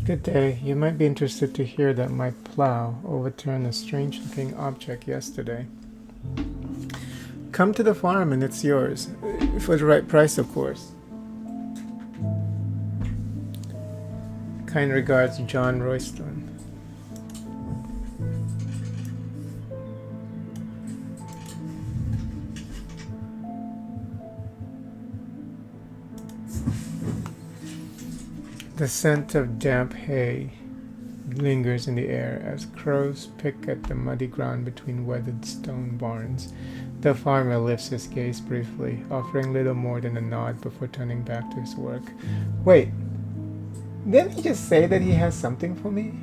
Good day. You might be interested to hear that my plow overturned a strange-looking object yesterday. Come to the farm and it's yours. For the right price, of course. Kind regards, John Royston. The scent of damp hay lingers in the air as crows pick at the muddy ground between weathered stone barns. The farmer lifts his gaze briefly, offering little more than a nod before turning back to his work. Wait, didn't he just say that he has something for me?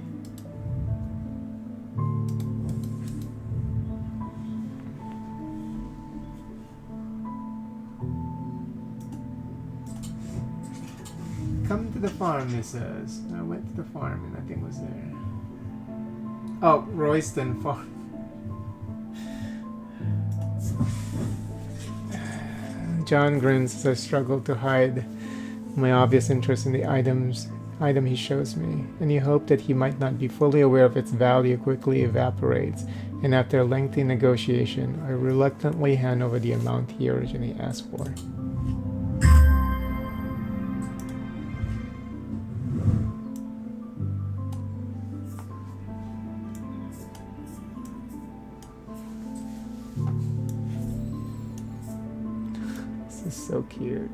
Come to the farm, he says. I went to the farm and nothing was there. Oh, Royston Farm. John grins as I struggle to hide my obvious interest in the item he shows me. Any hope that he might not be fully aware of its value quickly evaporates, and after a lengthy negotiation, I reluctantly hand over the amount he originally asked for. So cute.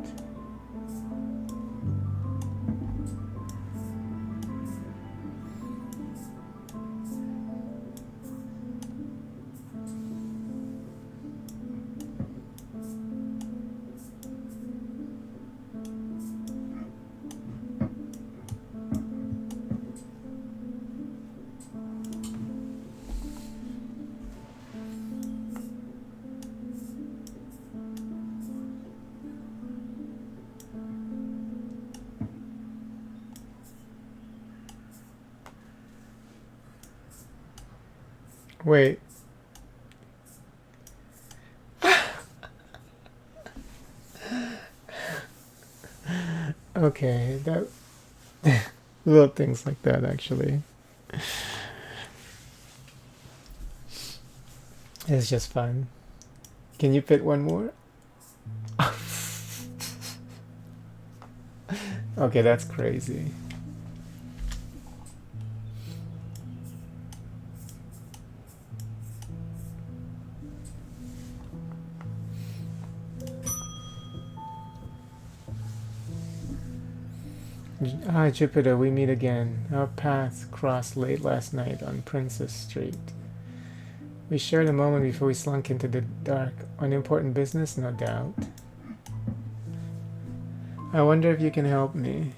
Wait. Okay, that little things like that actually. It's just fun. Can you fit one more? Okay, that's crazy. Jupiter, we meet again. Our paths crossed late last night on Princess Street. We shared a moment before we slunk into the dark. On important business, no doubt. I wonder if you can help me.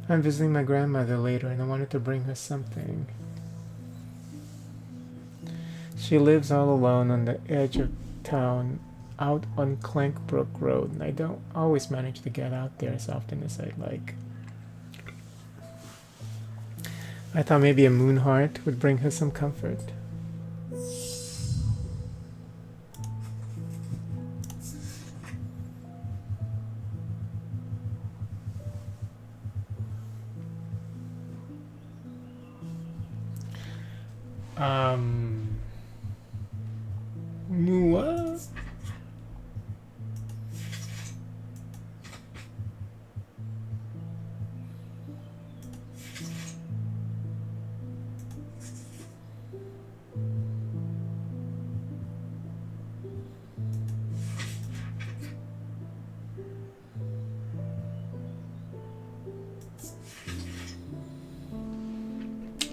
I'm visiting my grandmother later and I wanted to bring her something. She lives all alone on the edge of town, out on Clankbrook Road, and I don't always manage to get out there as often as I'd like. I thought maybe a moon heart would bring her some comfort. What?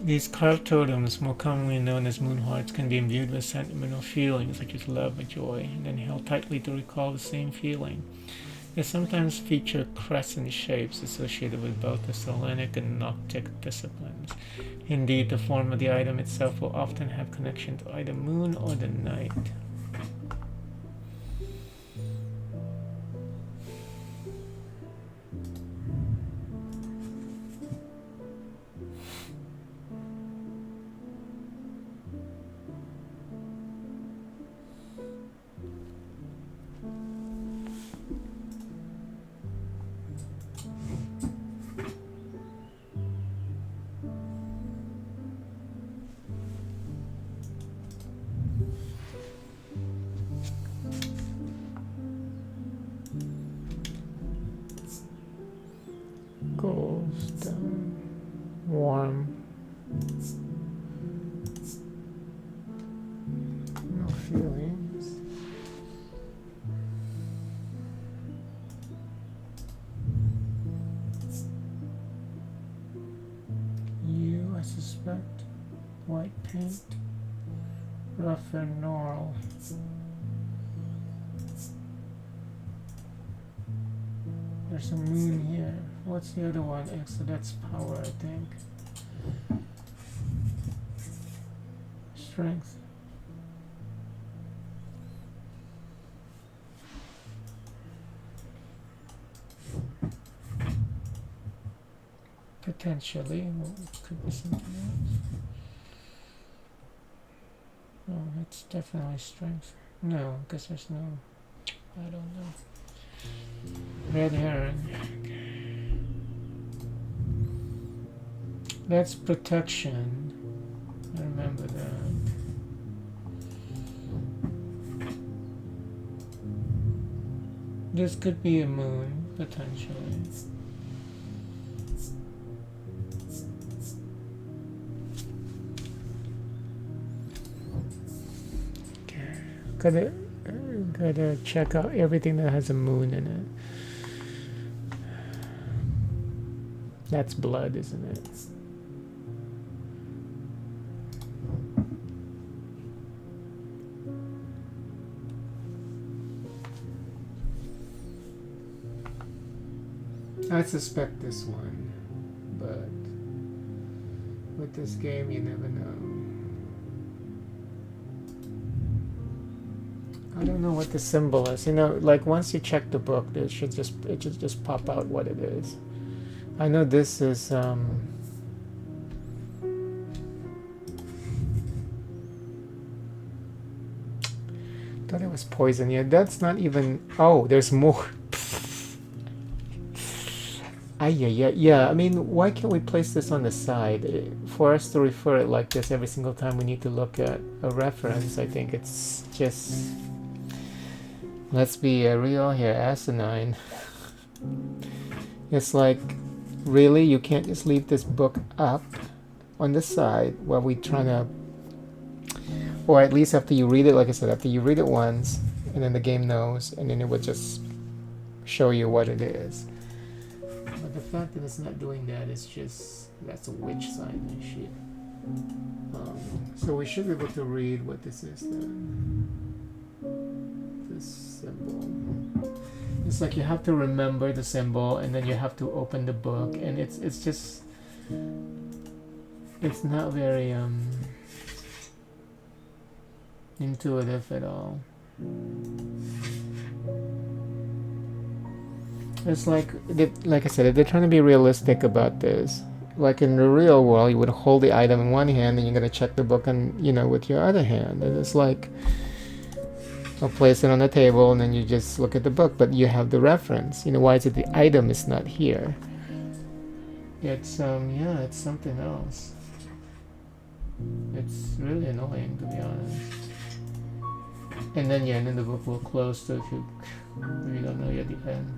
These carved totems, more commonly known as moon hearts, can be imbued with sentimental feelings such as love or joy, and then held tightly to recall the same feeling. They sometimes feature crescent shapes associated with both the Solenic and Noctic disciplines. Indeed, the form of the item itself will often have connection to either moon or the night. Warm. No feelings. You, I suspect. White paint. Rough and gnarl. There's a moon here. What's the other one? So that's power, I think. Strength. Potentially. Well, it could be something else. Oh, it's definitely strength. No, because there's no... I don't know. Red herring. That's protection. I remember that. This could be a moon, potentially. Okay. Gotta check out everything that has a moon in it. That's blood, isn't it? I suspect this one, but with this game you never know. I don't know what the symbol is. You know, like once you check the book, it should just pop out what it is. I know this is thought it was poison. Yeah, that's not even. Oh, there's more. Yeah. I mean, why can't we place this on the side? For us to refer it like this every single time we need to look at a reference, I think it's just... Let's be real here, asinine. It's like, really? You can't just leave this book up on the side while we try to... Or at least after you read it, like I said, after you read it once, and then the game knows, and then it would just show you what it is. But the fact that it's not doing that is just, that's a witch sign and shit. So we should be able to read what this is then. This symbol. It's like you have to remember the symbol and then you have to open the book, and it's just, it's not very intuitive at all. It's like I said, they're trying to be realistic about this. Like in the real world, you would hold the item in one hand and you're gonna check the book and with your other hand. And it's like, I'll place it on the table and then you just look at the book, but you have the reference. Why is it the item is not here? It's it's something else. It's really annoying, to be honest. And then the book will close, so if you don't know yet the end.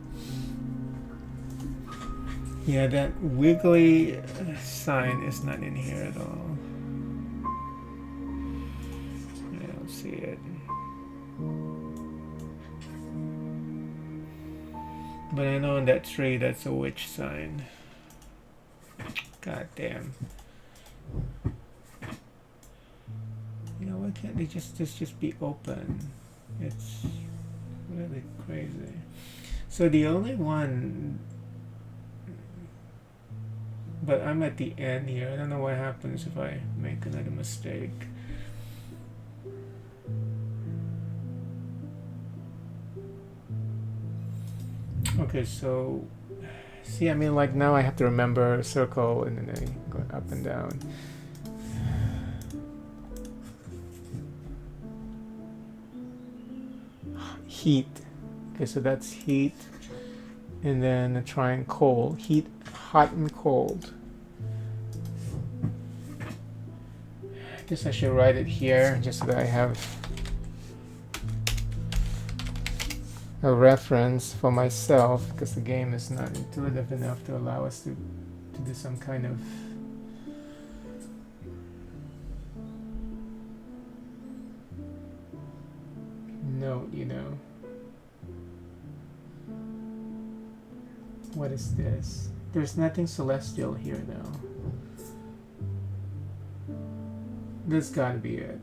Yeah, that wiggly sign is not in here at all. I don't see it. But I know in that tree that's a witch sign. God damn. Why can't they just be open? It's really crazy. So the only one, but I'm at the end here. I don't know what happens if I make another mistake. Okay, so see, I mean, like now I have to remember a circle and then I go up and down. Heat. Okay, so that's heat. And then try and cold. Heat, hot and cold. I guess I should write it here just so that I have a reference for myself, because the game is not intuitive enough to allow us to do some kind of note, What is this? There's nothing celestial here now. This gotta be it.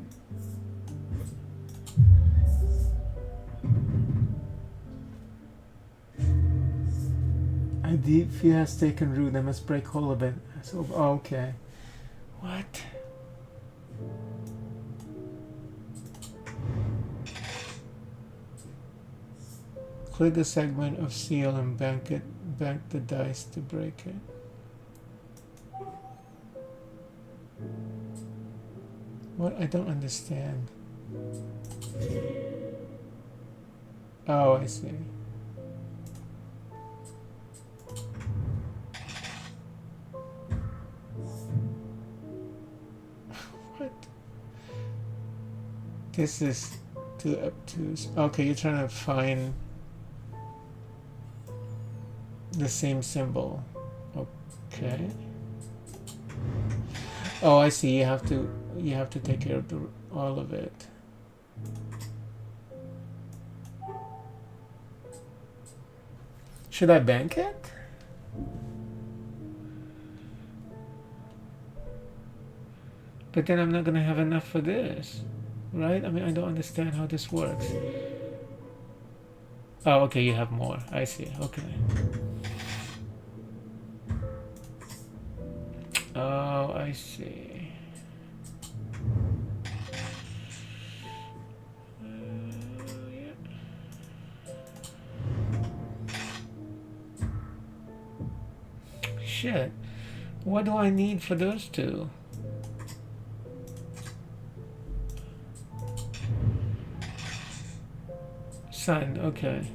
A deep fear has taken root. I must break hold of it. So, okay. What? Click a segment of seal and bank the dice to break it. What? I don't understand. Oh, I see. What? This is too obtuse. Okay, you're trying to find the same symbol. Okay. Oh, I see. You have to take care of all of it. Should I bank it? But then I'm not gonna have enough for this, right? I mean, I don't understand how this works. Oh, okay, you have more. I see. Okay. Oh, I see. Yeah. Shit. What do I need for those two? Sun, okay.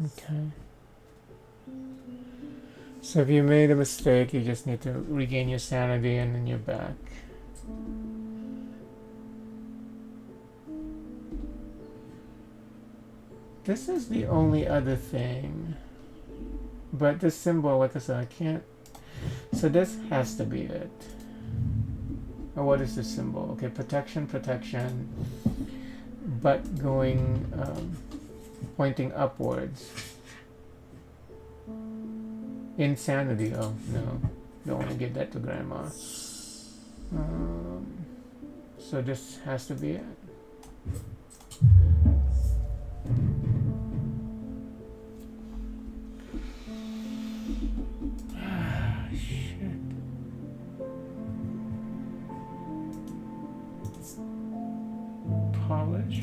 Okay. So if you made a mistake, you just need to regain your sanity and then you're back. This is the only other thing. But this symbol, like I said, I can't. So this has to be it. Or what is this symbol? Okay, protection, protection, but going, pointing upwards. Insanity. Oh no, don't want to give that to grandma. So this has to be it. Shit. Polish.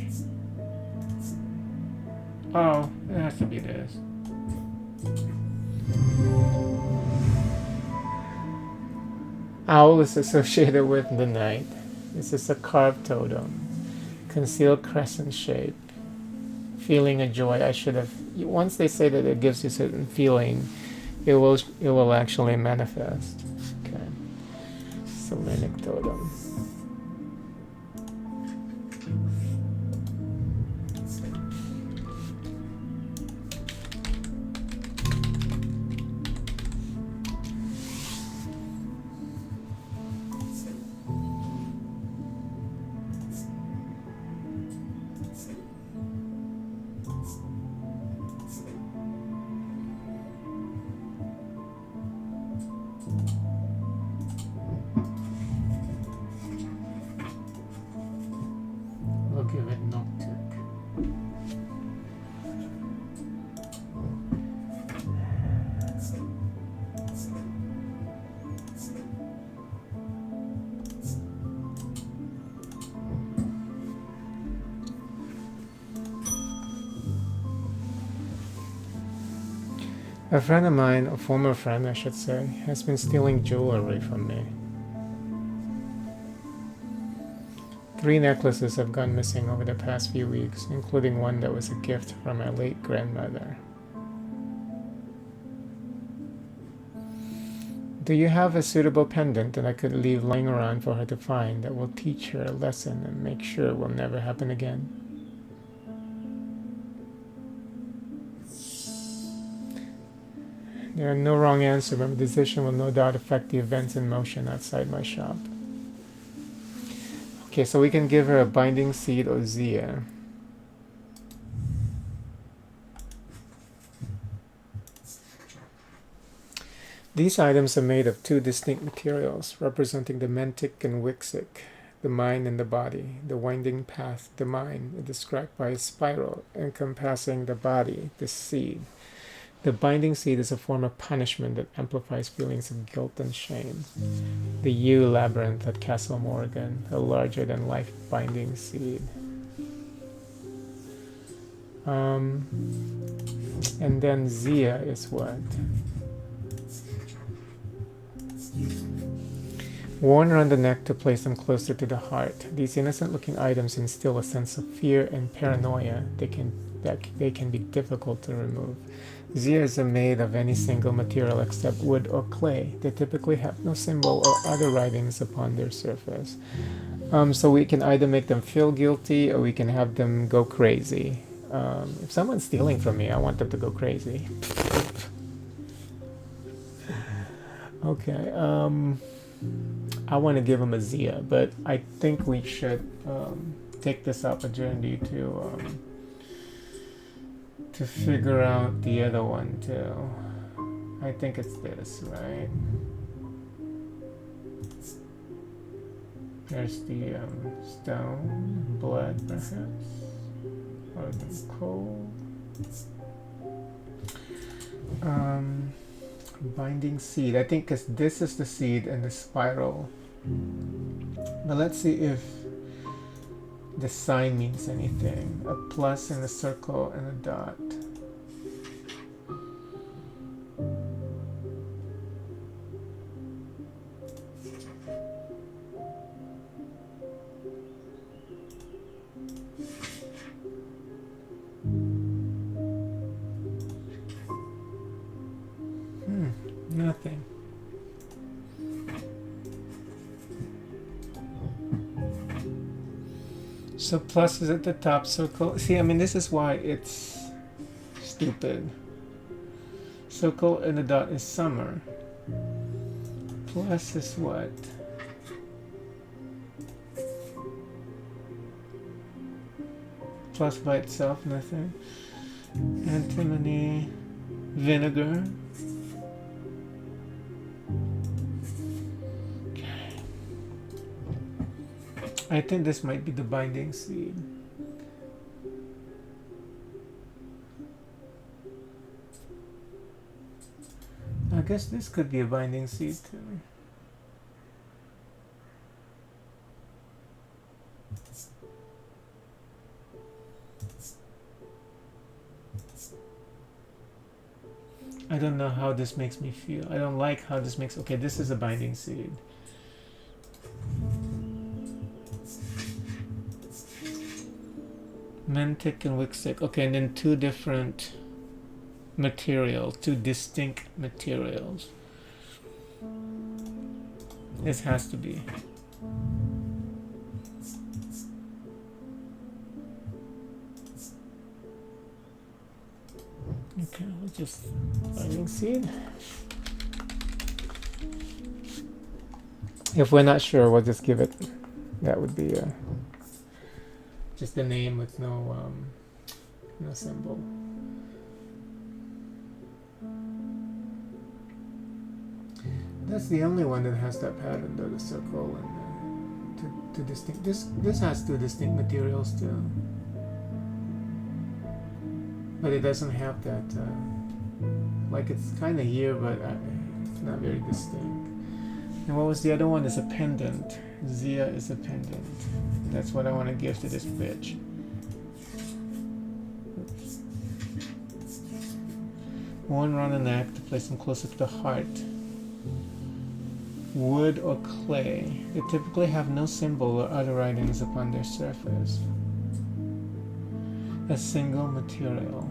Oh, it has to be this. Owl is associated with the night. This is a carved totem. Concealed crescent shape. Feeling a joy. I should have. Once they say that it gives you a certain feeling, it will actually manifest. Okay. Selenic totem. We'll give it Noctic. A friend of mine, a former friend I should say, has been stealing jewelry from me. 3 necklaces have gone missing over the past few weeks, including one that was a gift from my late grandmother. Do you have a suitable pendant that I could leave lying around for her to find that will teach her a lesson and make sure it will never happen again? There are no wrong answers, but my decision will no doubt affect the events in motion outside my shop. Okay, so we can give her a binding seed or Zia. These items are made of 2 distinct materials, representing the mentic and wixic, the mind and the body. The winding path, the mind, is described by a spiral encompassing the body, the seed. The binding seed is a form of punishment that amplifies feelings of guilt and shame. The U labyrinth at Castle Morgan, a larger-than-life binding seed. And then Zia is what? Worn around the neck to place them closer to the heart. These innocent-looking items instill a sense of fear and paranoia. They can be difficult to remove. Zias are made of any single material except wood or clay. They typically have no symbol or other writings upon their surface. So we can either make them feel guilty or we can have them go crazy. If someone's stealing from me, I want them to go crazy. Okay, I want to give them a Zia, but I think we should take this opportunity to figure out the other one too. I think it's this, right? There's the stone, blood perhaps, or the coal. Binding seed, I think because this is the seed and the spiral. But let's see if the sign means anything. A plus and a circle and a dot. Nothing. So plus is at the top circle. See, I mean, this is why it's stupid. circle and the dot is summer. Plus is what? Plus by itself, nothing. Antimony, vinegar. I think this might be the binding seed. I guess this could be a binding seed too. I don't know how this makes me feel. I don't like how this makes... Okay, this is a binding seed. Mantic and Wixic. Okay, and then two different materials, two distinct materials. This has to be. Okay, we'll just binding seed. If we're not sure, we'll just give it. That would be just the name with no symbol. That's the only one that has that pattern, though, the circle and two distinct. This has two distinct materials too, but it doesn't have that. Like it's kind of here, but it's not very distinct. And what was the other one? Is a pendant. Zia is a pendant. That's what I want to give to this bitch. Oops. One round the neck to place them closer to the heart. Wood or clay. They typically have no symbol or other writings upon their surface. A single material,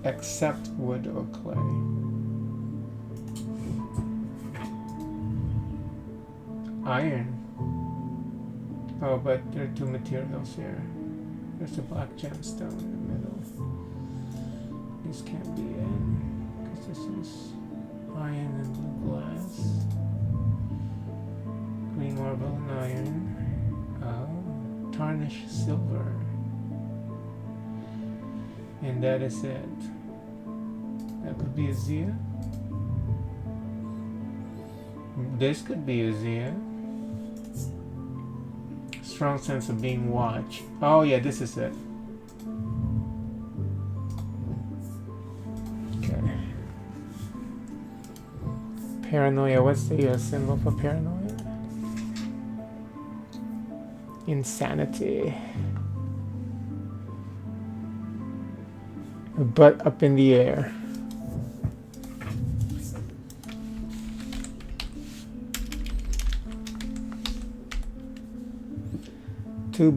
except wood or clay. Iron. Oh, but there are two materials here. There's a black gemstone in the middle. This can't be in, because this is iron and blue glass. Green marble and iron. Oh, tarnished silver. And that is it. That could be a Zia. This could be a Zia. Strong sense of being watched. Oh yeah, this is it. Okay. Paranoia. What's the symbol for paranoia? Insanity. A butt up in the air. Two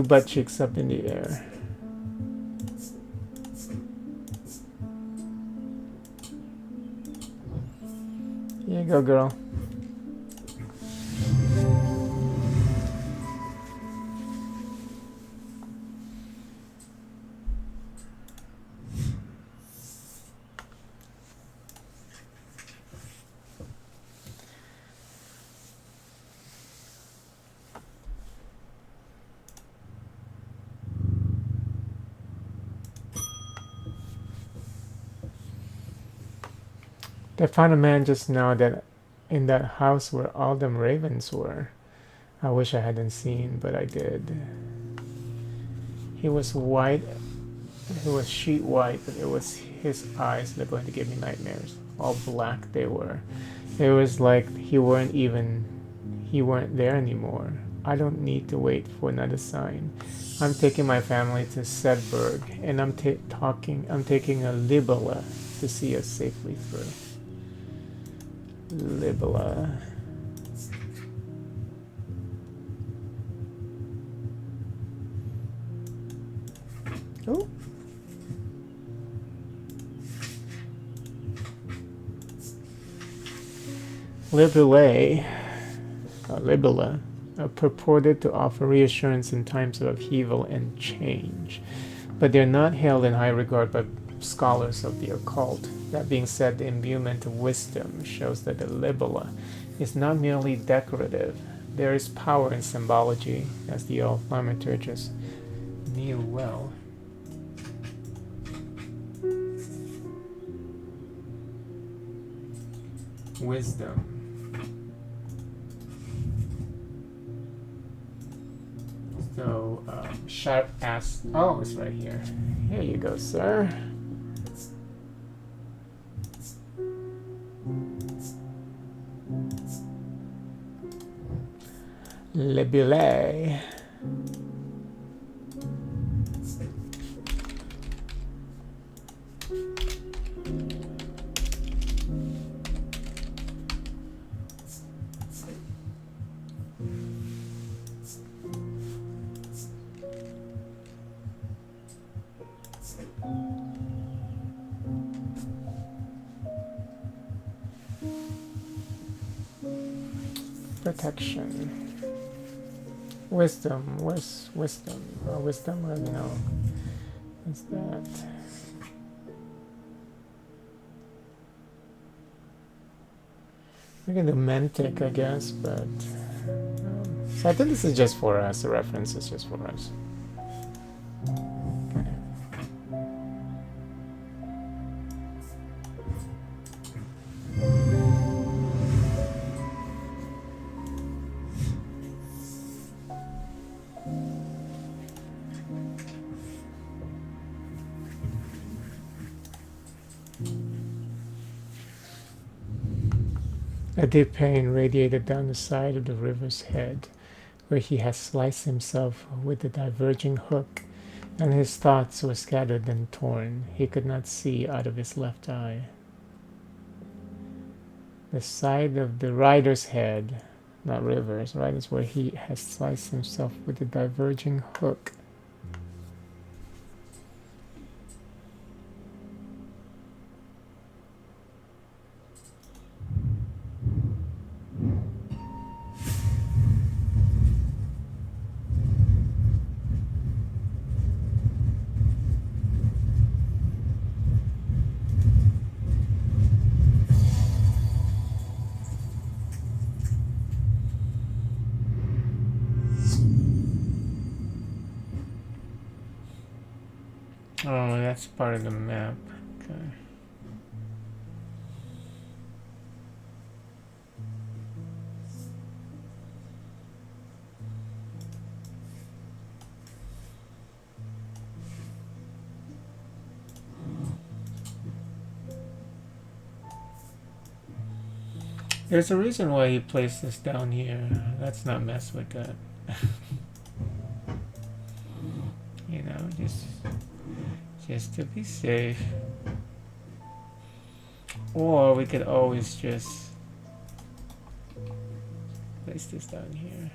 butt cheeks up in the air. Here you go, girl. I found a man just now that in that house where all them ravens were. I wish I hadn't seen, but I did. He was white. He was sheet white, but it was his eyes that are going to give me nightmares. All black they were. It was like he weren't there anymore. I don't need to wait for another sign. I'm taking my family to Sedberg, and I'm taking a Libela to see us safely through. Libela. Oh. Libela, purported to offer reassurance in times of upheaval and change, but they're not held in high regard by scholars of the occult. That being said, the imbuement of wisdom shows that the libella is not merely decorative. There is power in symbology, as the old thaumaturgist knew well. Wisdom. So, sharp ass. Oh, it's right here. Here you go, sir. Libelle. Protection. Wisdom. Where's wisdom? Oh, wisdom? I don't know. What's that? We can do Mantic, I guess, but so I think this is just for us. The reference is just for us. Okay. A deep pain radiated down the side of the river's head, where he had sliced himself with the diverging hook, and his thoughts were scattered and torn. He could not see out of his left eye. The side of the rider's head, not Rivers, right, is where he has sliced himself with the diverging hook. Oh, that's part of the map. Okay. There's a reason why he placed this down here. Let's not mess with that. You know, just to be safe. Or we could always just place this down here.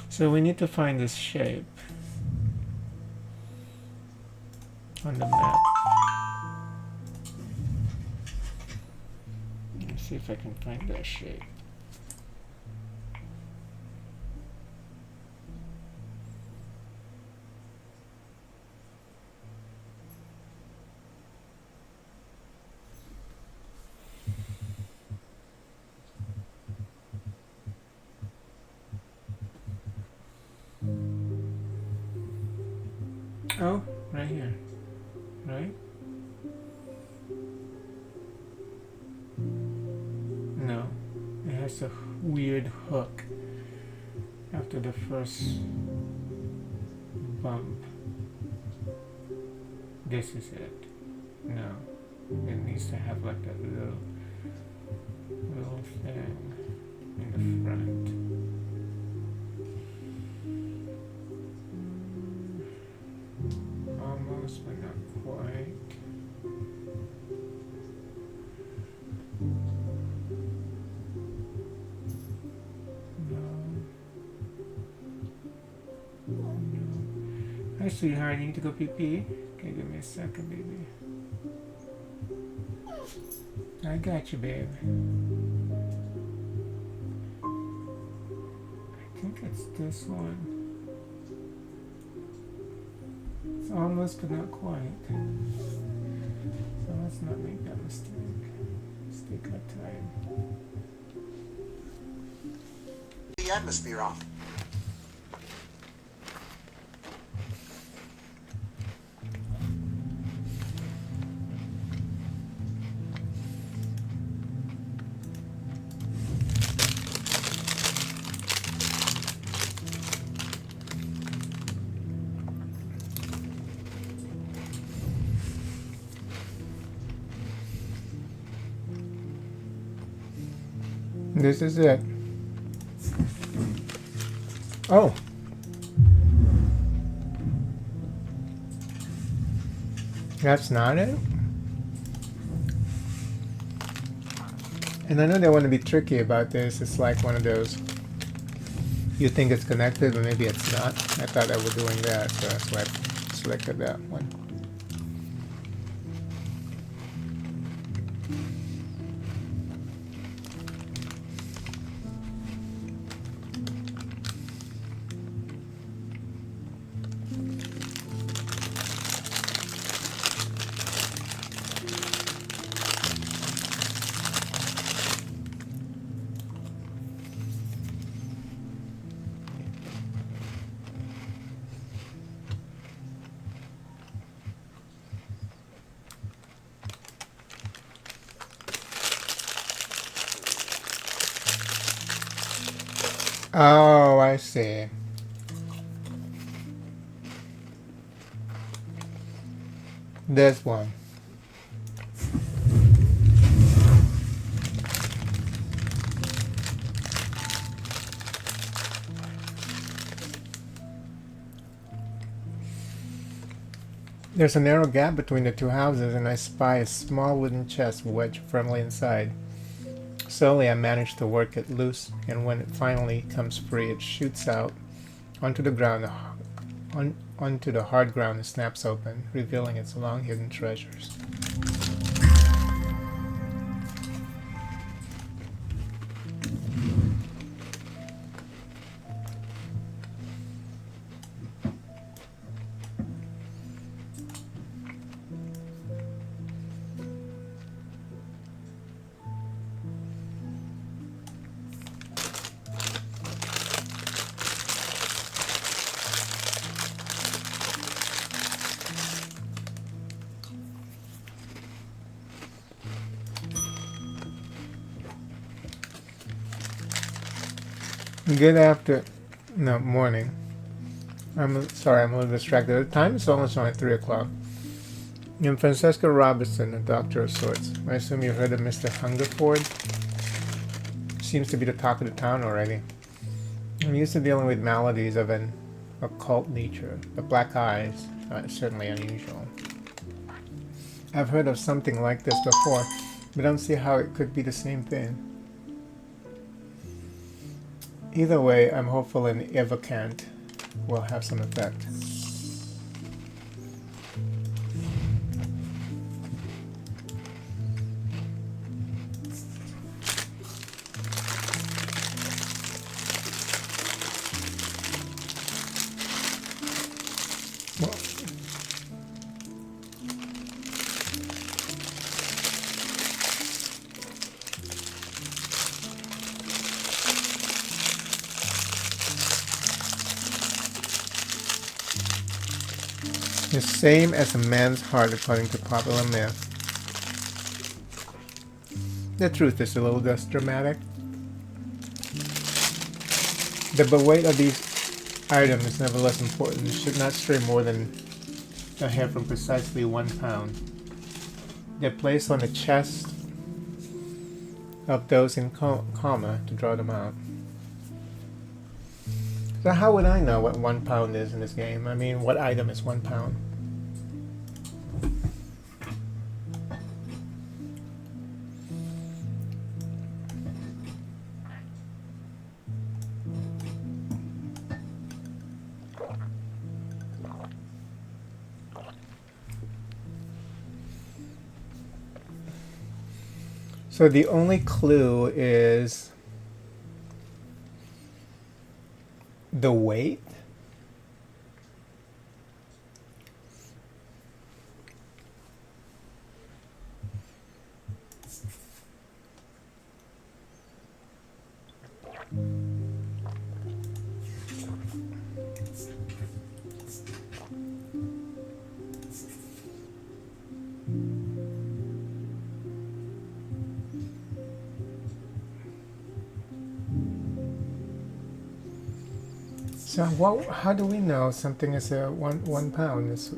So we need to find this shape on the map. Let's see if I can find that shape. Oh, right here, right? No, it has a weird hook after the first bump. This is it. No, it needs to have like that little thing in the front. Almost, but not quite. Hi, sweetheart. You need to go pee pee? Okay, give me a second, baby. I got you, babe. I think it's this one. It's almost, but not quite. So let's not make that mistake. Let's take our time. The atmosphere off. This is it. Oh. That's not it? And I know they want to be tricky about this. It's like one of those, you think it's connected, but maybe it's not. I thought I was doing that, so that's why I selected that one. Oh, I see. This one. There's a narrow gap between the two houses, and I spy a small wooden chest wedged firmly inside. Slowly I manage to work it loose, and when it finally comes free, it shoots out onto the ground, onto the hard ground, and snaps open, revealing its long-hidden treasures. Good after... no, morning. I'm sorry, I'm a little distracted. The time is almost only 3 o'clock. I'm Francesca Robinson, a doctor of sorts. I assume you've heard of Mr. Hungerford? Seems to be the talk of the town already. I'm used to dealing with maladies of an occult nature, but black eyes are certainly unusual. I've heard of something like this before, but I don't see how it could be the same thing. Either way, I'm hopeful an evocant will have some effect. Well, the same as a man's heart, according to popular myth. The truth is a little less dramatic. The weight of these items is nevertheless important. It should not stray more than a hair from precisely 1 pound. They're placed on the chest of those in coma to draw them out. So how would I know what 1 pound is in this game? I mean, what item is 1 pound? So the only clue is the weight. So what? How do we know something is a one pound? Is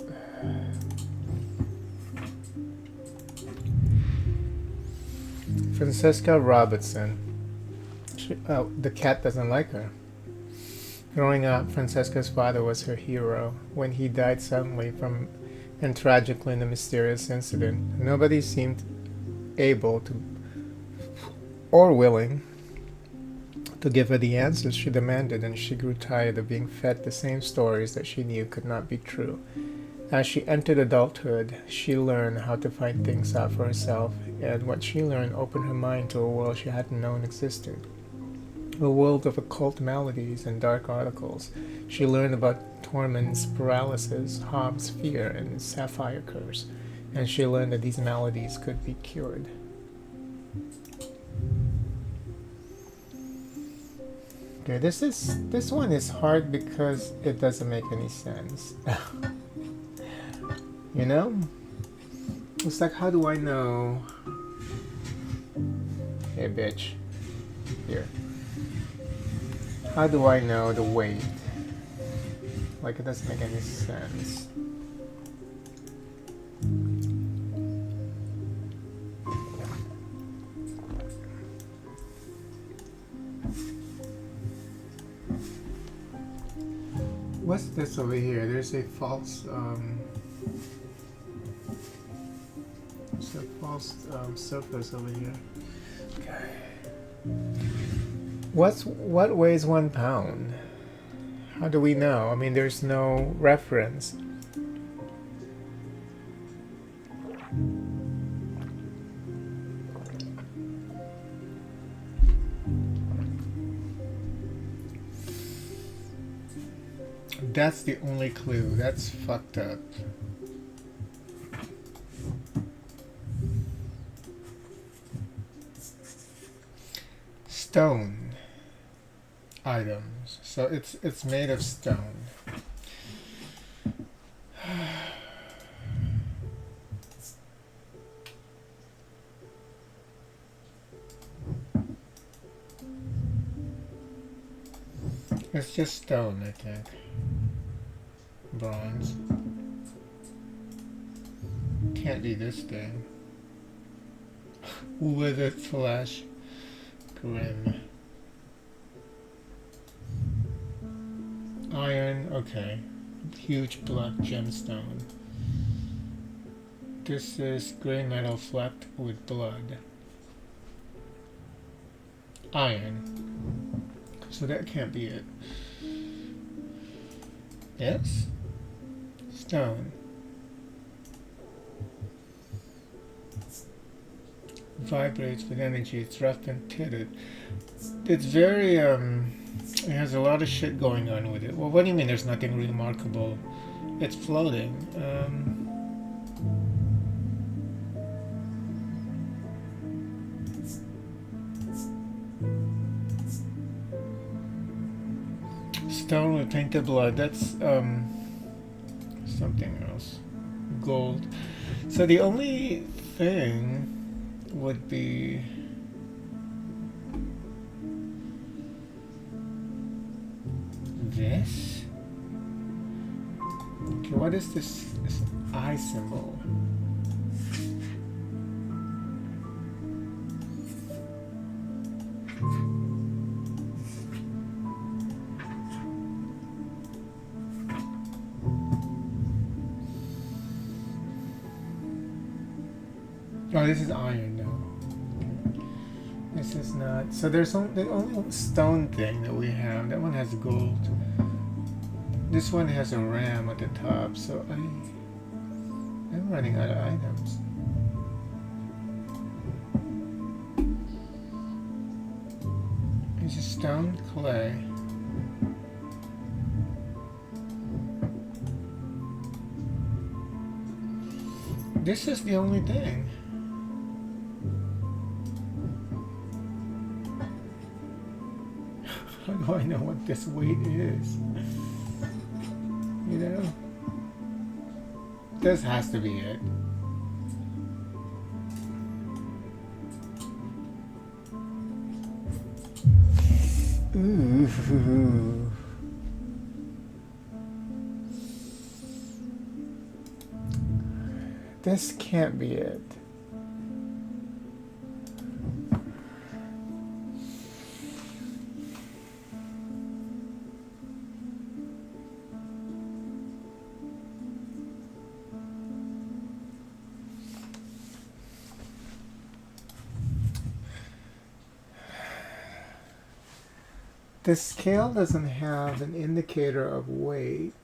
Francesca Robertson. The cat doesn't like her. Growing up, Francesca's father was her hero. When he died suddenly from and tragically in a mysterious incident, nobody seemed able to or willing to give her the answers she demanded, and she grew tired of being fed the same stories that she knew could not be true. As she entered adulthood, she learned how to find things out for herself, and what she learned opened her mind to a world she hadn't known existed. A world of occult maladies and dark articles. She learned about Tormund's paralysis, Hobbes' fear, and sapphire curse, and she learned that these maladies could be cured. Okay, this one is hard because it doesn't make any sense. You know? It's like, how do I know? Hey, bitch. Here. How do I know the weight? Like, it doesn't make any sense. What's this over here? There's a false, surface over here. Okay. What weighs 1 pound? How do we know? I mean, there's no reference. That's the only clue. That's fucked up. Stone items. So it's made of stone. It's just stone, I think. Bronze. Can't be this thing. Withered flesh. Grim. Iron, okay. Huge black gemstone. This is gray metal flecked with blood. Iron. So that can't be it. Yes? Stone. Vibrates with energy. It's rough and pitted. It's very, it has a lot of shit going on with it. Well, what do you mean there's nothing remarkable? It's floating. Stone with painted blood. That's, something else. Gold. So the only thing would be this. Okay, what is this eye symbol? Oh, this is iron now. This is not. So there's the only stone thing that we have. That one has gold. This one has a ram at the top. So I'm running out of items. This is stone clay. This is the only thing. How do I know what this weight is? You know? This has to be it. Ooh. This can't be it. The scale doesn't have an indicator of weight.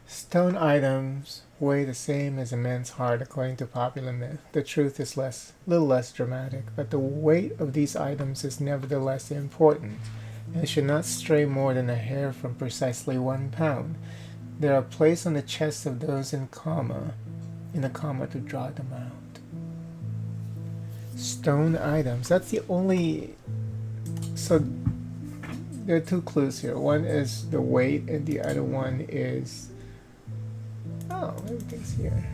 Stone items weigh the same as a man's heart according to popular myth. The truth is little less dramatic, but the weight of these items is nevertheless important, and it should not stray more than a hair from precisely 1 pound. They are placed on the chests of those in a comma to draw them out. Stone items. That's the only... So there are 2 clues here. One is the weight and the other one is... Oh, everything's here.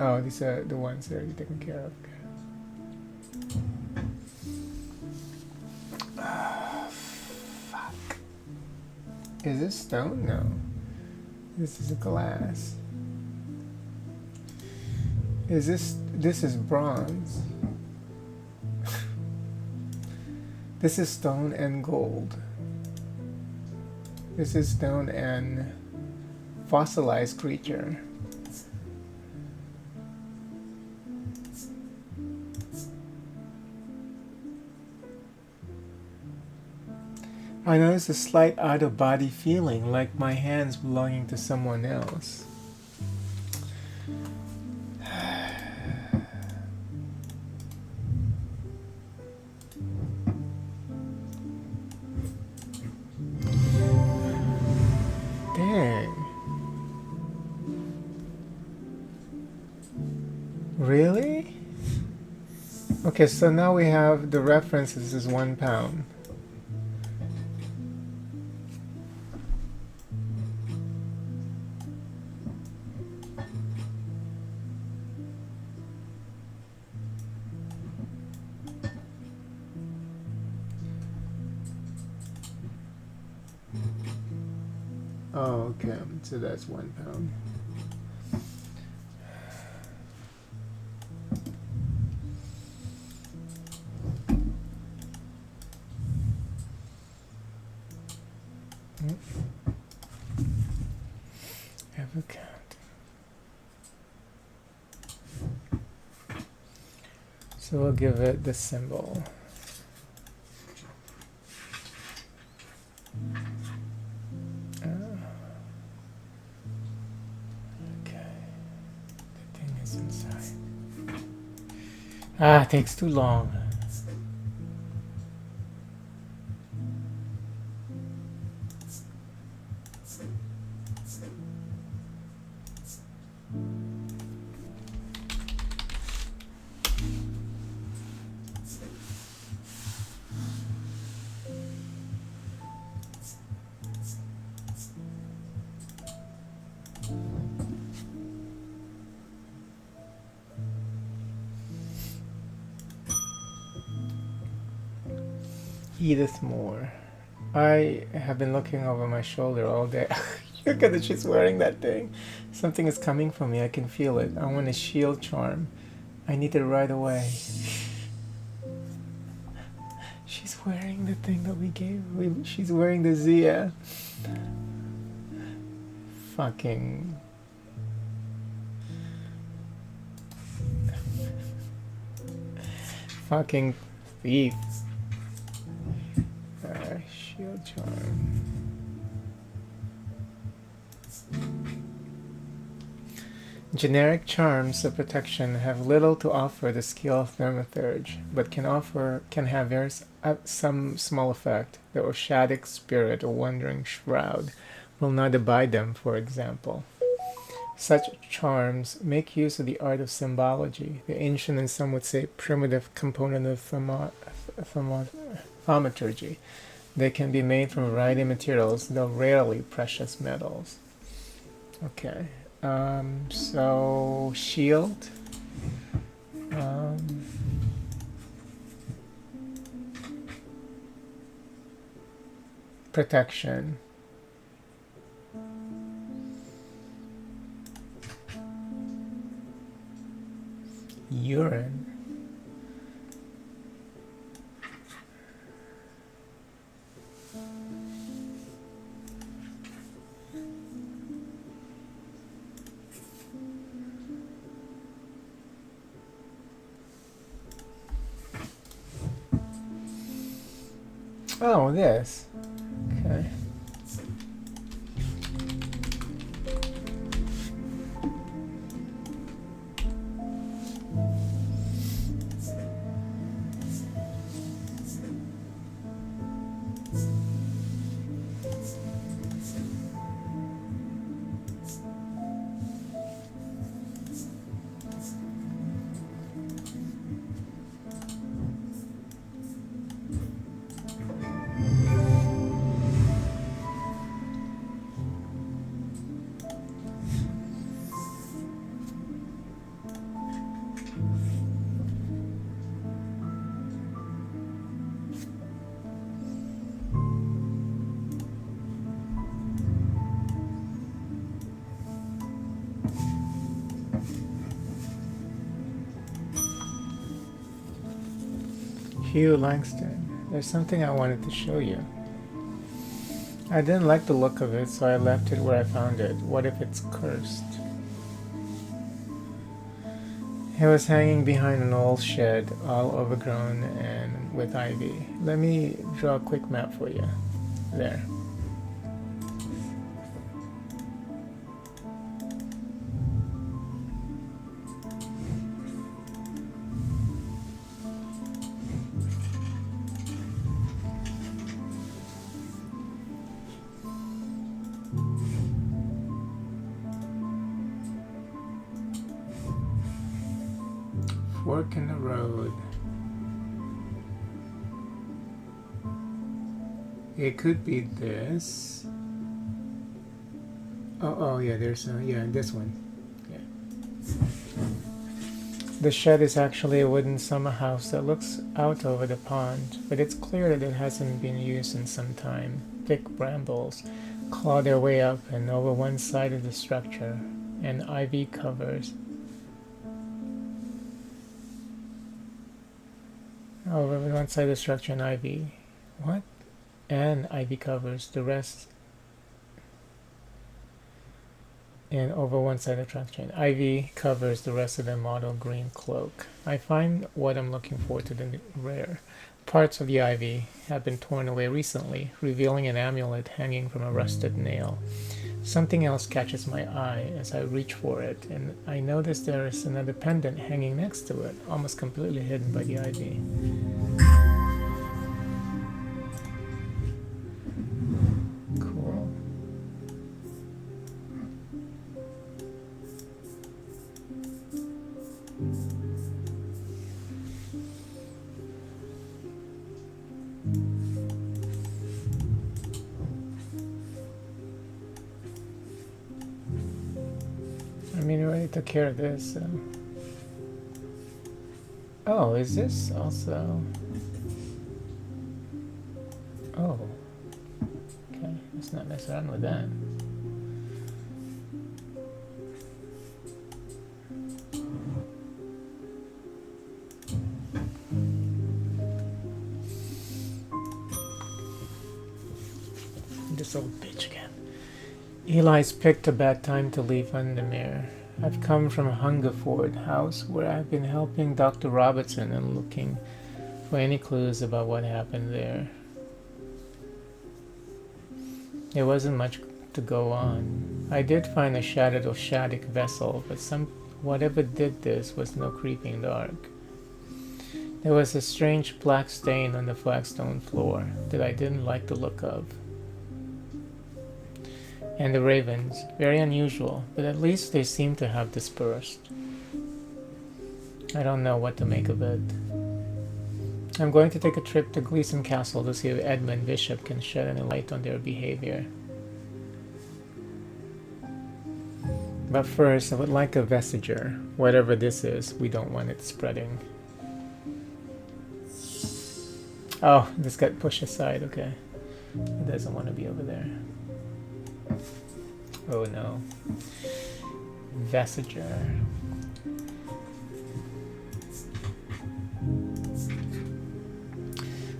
Oh, these are the ones that are taken care of. Fuck. Is this stone? No. This is a glass. This is bronze. This is stone and gold. This is stone and fossilized creature. I notice a slight out-of-body feeling, like my hands belonging to someone else. Really? Okay, so now we have the references is 1 pound. Oh, okay, so that's 1 pound. Ever count. So we'll give it the symbol. Okay. The thing is inside. Ah, it takes too long. Edith Moore. I have been looking over my shoulder all day. Look at it, she's wearing that thing. Something is coming for me, I can feel it. I want a shield charm. I need it right away. She's wearing the thing that we gave. She's wearing the Zia. Fucking... Fucking thief. Shield charm. Generic charms of protection have little to offer the skill of thaumaturge, but can have some small effect. The oshadic spirit or wandering shroud will not abide them, for example. Such charms make use of the art of symbology, the ancient and some would say primitive component of thaumaturgy. They can be made from a variety of materials, though rarely precious metals. Okay. So shield. Protection. Urine. Oh, this. Okay. Hugh Langston, there's something I wanted to show you. I didn't like the look of it, so I left it where I found it. What if it's cursed? It was hanging behind an old shed, all overgrown and with ivy. Let me draw a quick map for you. There. Fork in the road. It could be this. Oh yeah, there's this one. Yeah. The shed is actually a wooden summer house that looks out over the pond, but it's clear that it hasn't been used in some time. Thick brambles claw their way up and over one side of the structure, and ivy covers. Over one side of the structure and ivy. What? And ivy covers the rest. And over one side of the structure and ivy covers the rest of the mottle green cloak. I find what I'm looking for to the rare. Parts of the ivy have been torn away recently, revealing an amulet hanging from a rusted nail. Something else catches my eye as I reach for it, and I notice there is another pendant hanging next to it, almost completely hidden by the ivy. Cool. I mean, we already took care of this. So. Oh, is this also? Oh. Okay, let's not mess around with that. This old bitch again. Eli's picked a bad time to leave Vandermeer. I've come from Hungerford House, where I've been helping Dr. Robertson and looking for any clues about what happened there. There wasn't much to go on. I did find a shattered Oshadic vessel, but whatever did this was no creeping dark. There was a strange black stain on the flagstone floor that I didn't like the look of. And the ravens, very unusual, but at least they seem to have dispersed. I don't know what to make of it. I'm going to take a trip to Gleason Castle to see if Edmund Bishop can shed any light on their behavior. But first, I would like a vestiger. Whatever this is, we don't want it spreading. Oh, this got pushed aside, okay. It doesn't want to be over there. Oh no. Vestiger.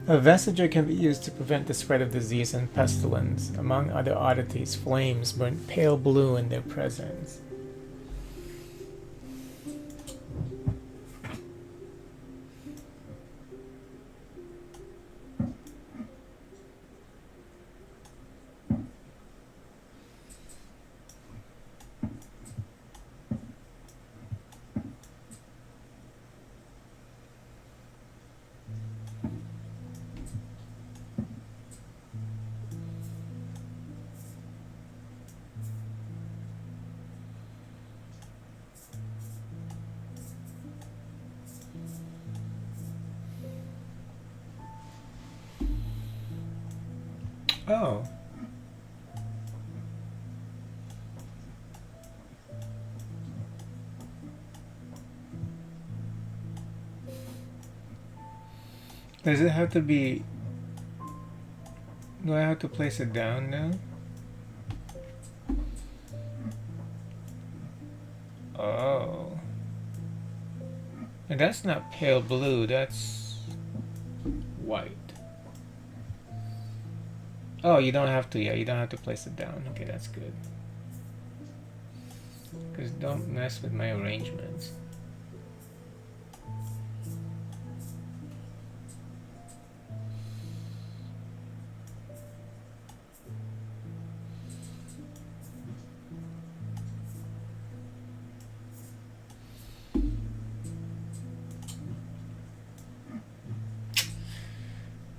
A vestiger can be used to prevent the spread of disease and pestilence. Among other oddities, flames burn pale blue in their presence. Oh. Does it have to be... Do I have to place it down now? Oh. And that's not pale blue, that's white. Oh, you don't have to, yeah, you don't have to place it down. Okay, that's good. Because don't mess with my arrangements.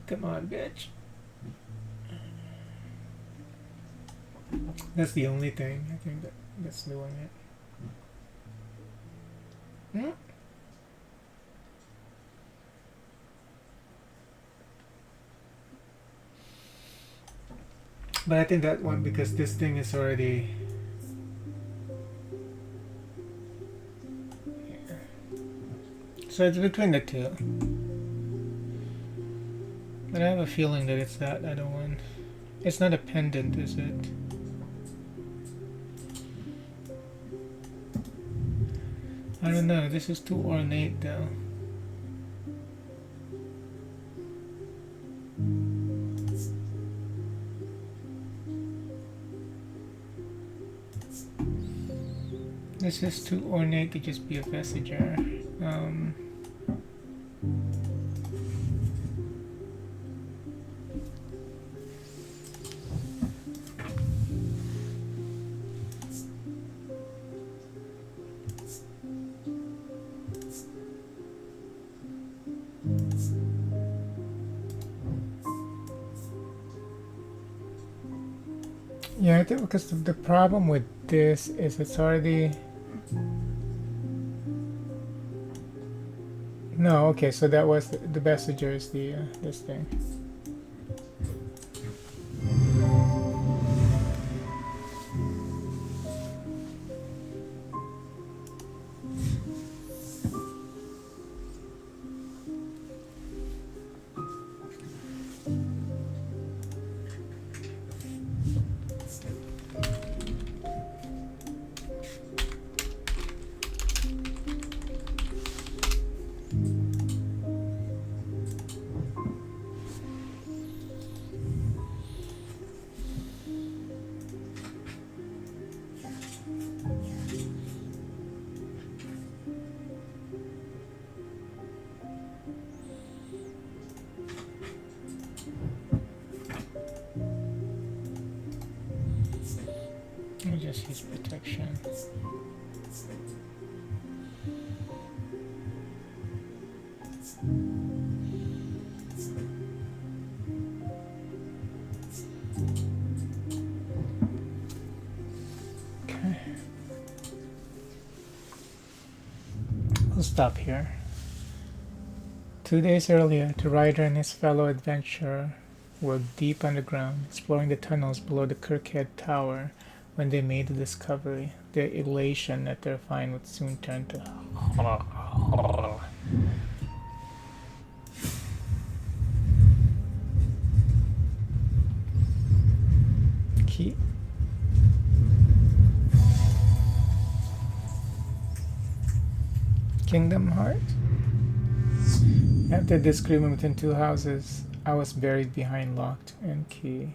Come on, bitch. That's the only thing I think that's doing it. Hmm? But I think that one, because this thing is already... Yeah. So it's between the two. But I have a feeling that it's that other one. It's not a pendant, is it? I don't know, this is too ornate though. This is too ornate to just be a vestiger. Yeah, I think because the problem with this is it's already... No, okay, so that was the vestiger is the this thing. Okay. We'll stop here. 2 days earlier, the writer and his fellow adventurer were deep underground, exploring the tunnels below the Kirkhead Tower when they made the discovery. Their elation at their find would soon turn to horror. Key. Kingdom Heart? After disagreement between two houses, I was buried behind locked and key.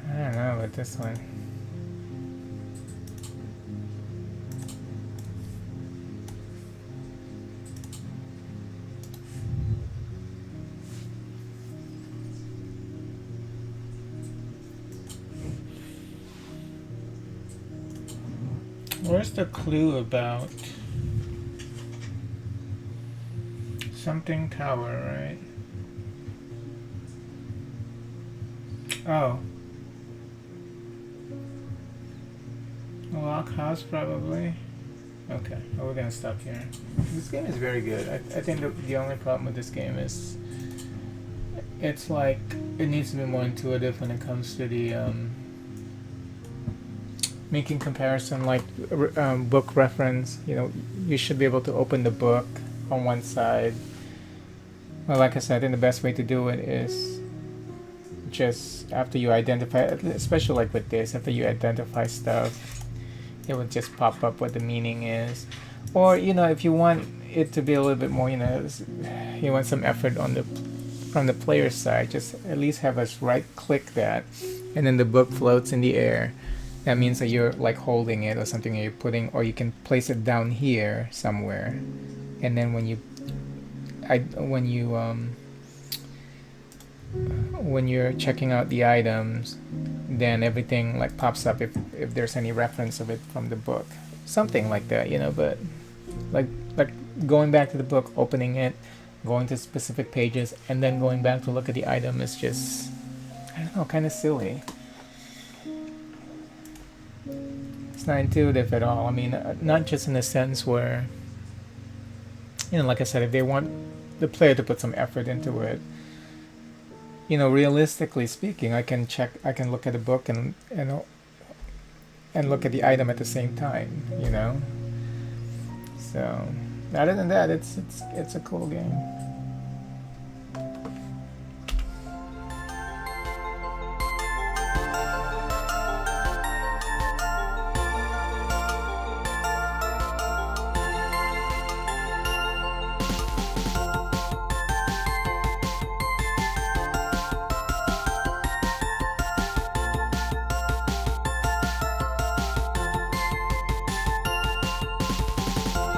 I don't know about this one. Where's the clue about something tower, right? Oh. A lock house, probably. Okay, well, we're gonna stop here. This game is very good. I think the only problem with this game is it's like it needs to be more intuitive when it comes to the making comparison, like book reference. You know, you should be able to open the book on one side. Well, like I said, I think the best way to do it is just after you identify, especially like with this, after you identify stuff, it would just pop up what the meaning is. Or, you know, if you want it to be a little bit more, you know, you want some effort on the from the player's side, just at least have us right click that, and then the book floats in the air. That means that you're like holding it or something, you're putting, or you can place it down here somewhere, and then when you're checking out the items, then everything like pops up if there's any reference of it from the book, something like that, you know. But like going back to the book, opening it, going to specific pages, and then going back to look at the item is just, I don't know, kind of silly. It's not intuitive at all. I mean, not just in the sense where, you know, like I said, if they want the player to put some effort into it, you know, realistically speaking, I can look at the book and look at the item at the same time, you know. So other than that, it's a cool game.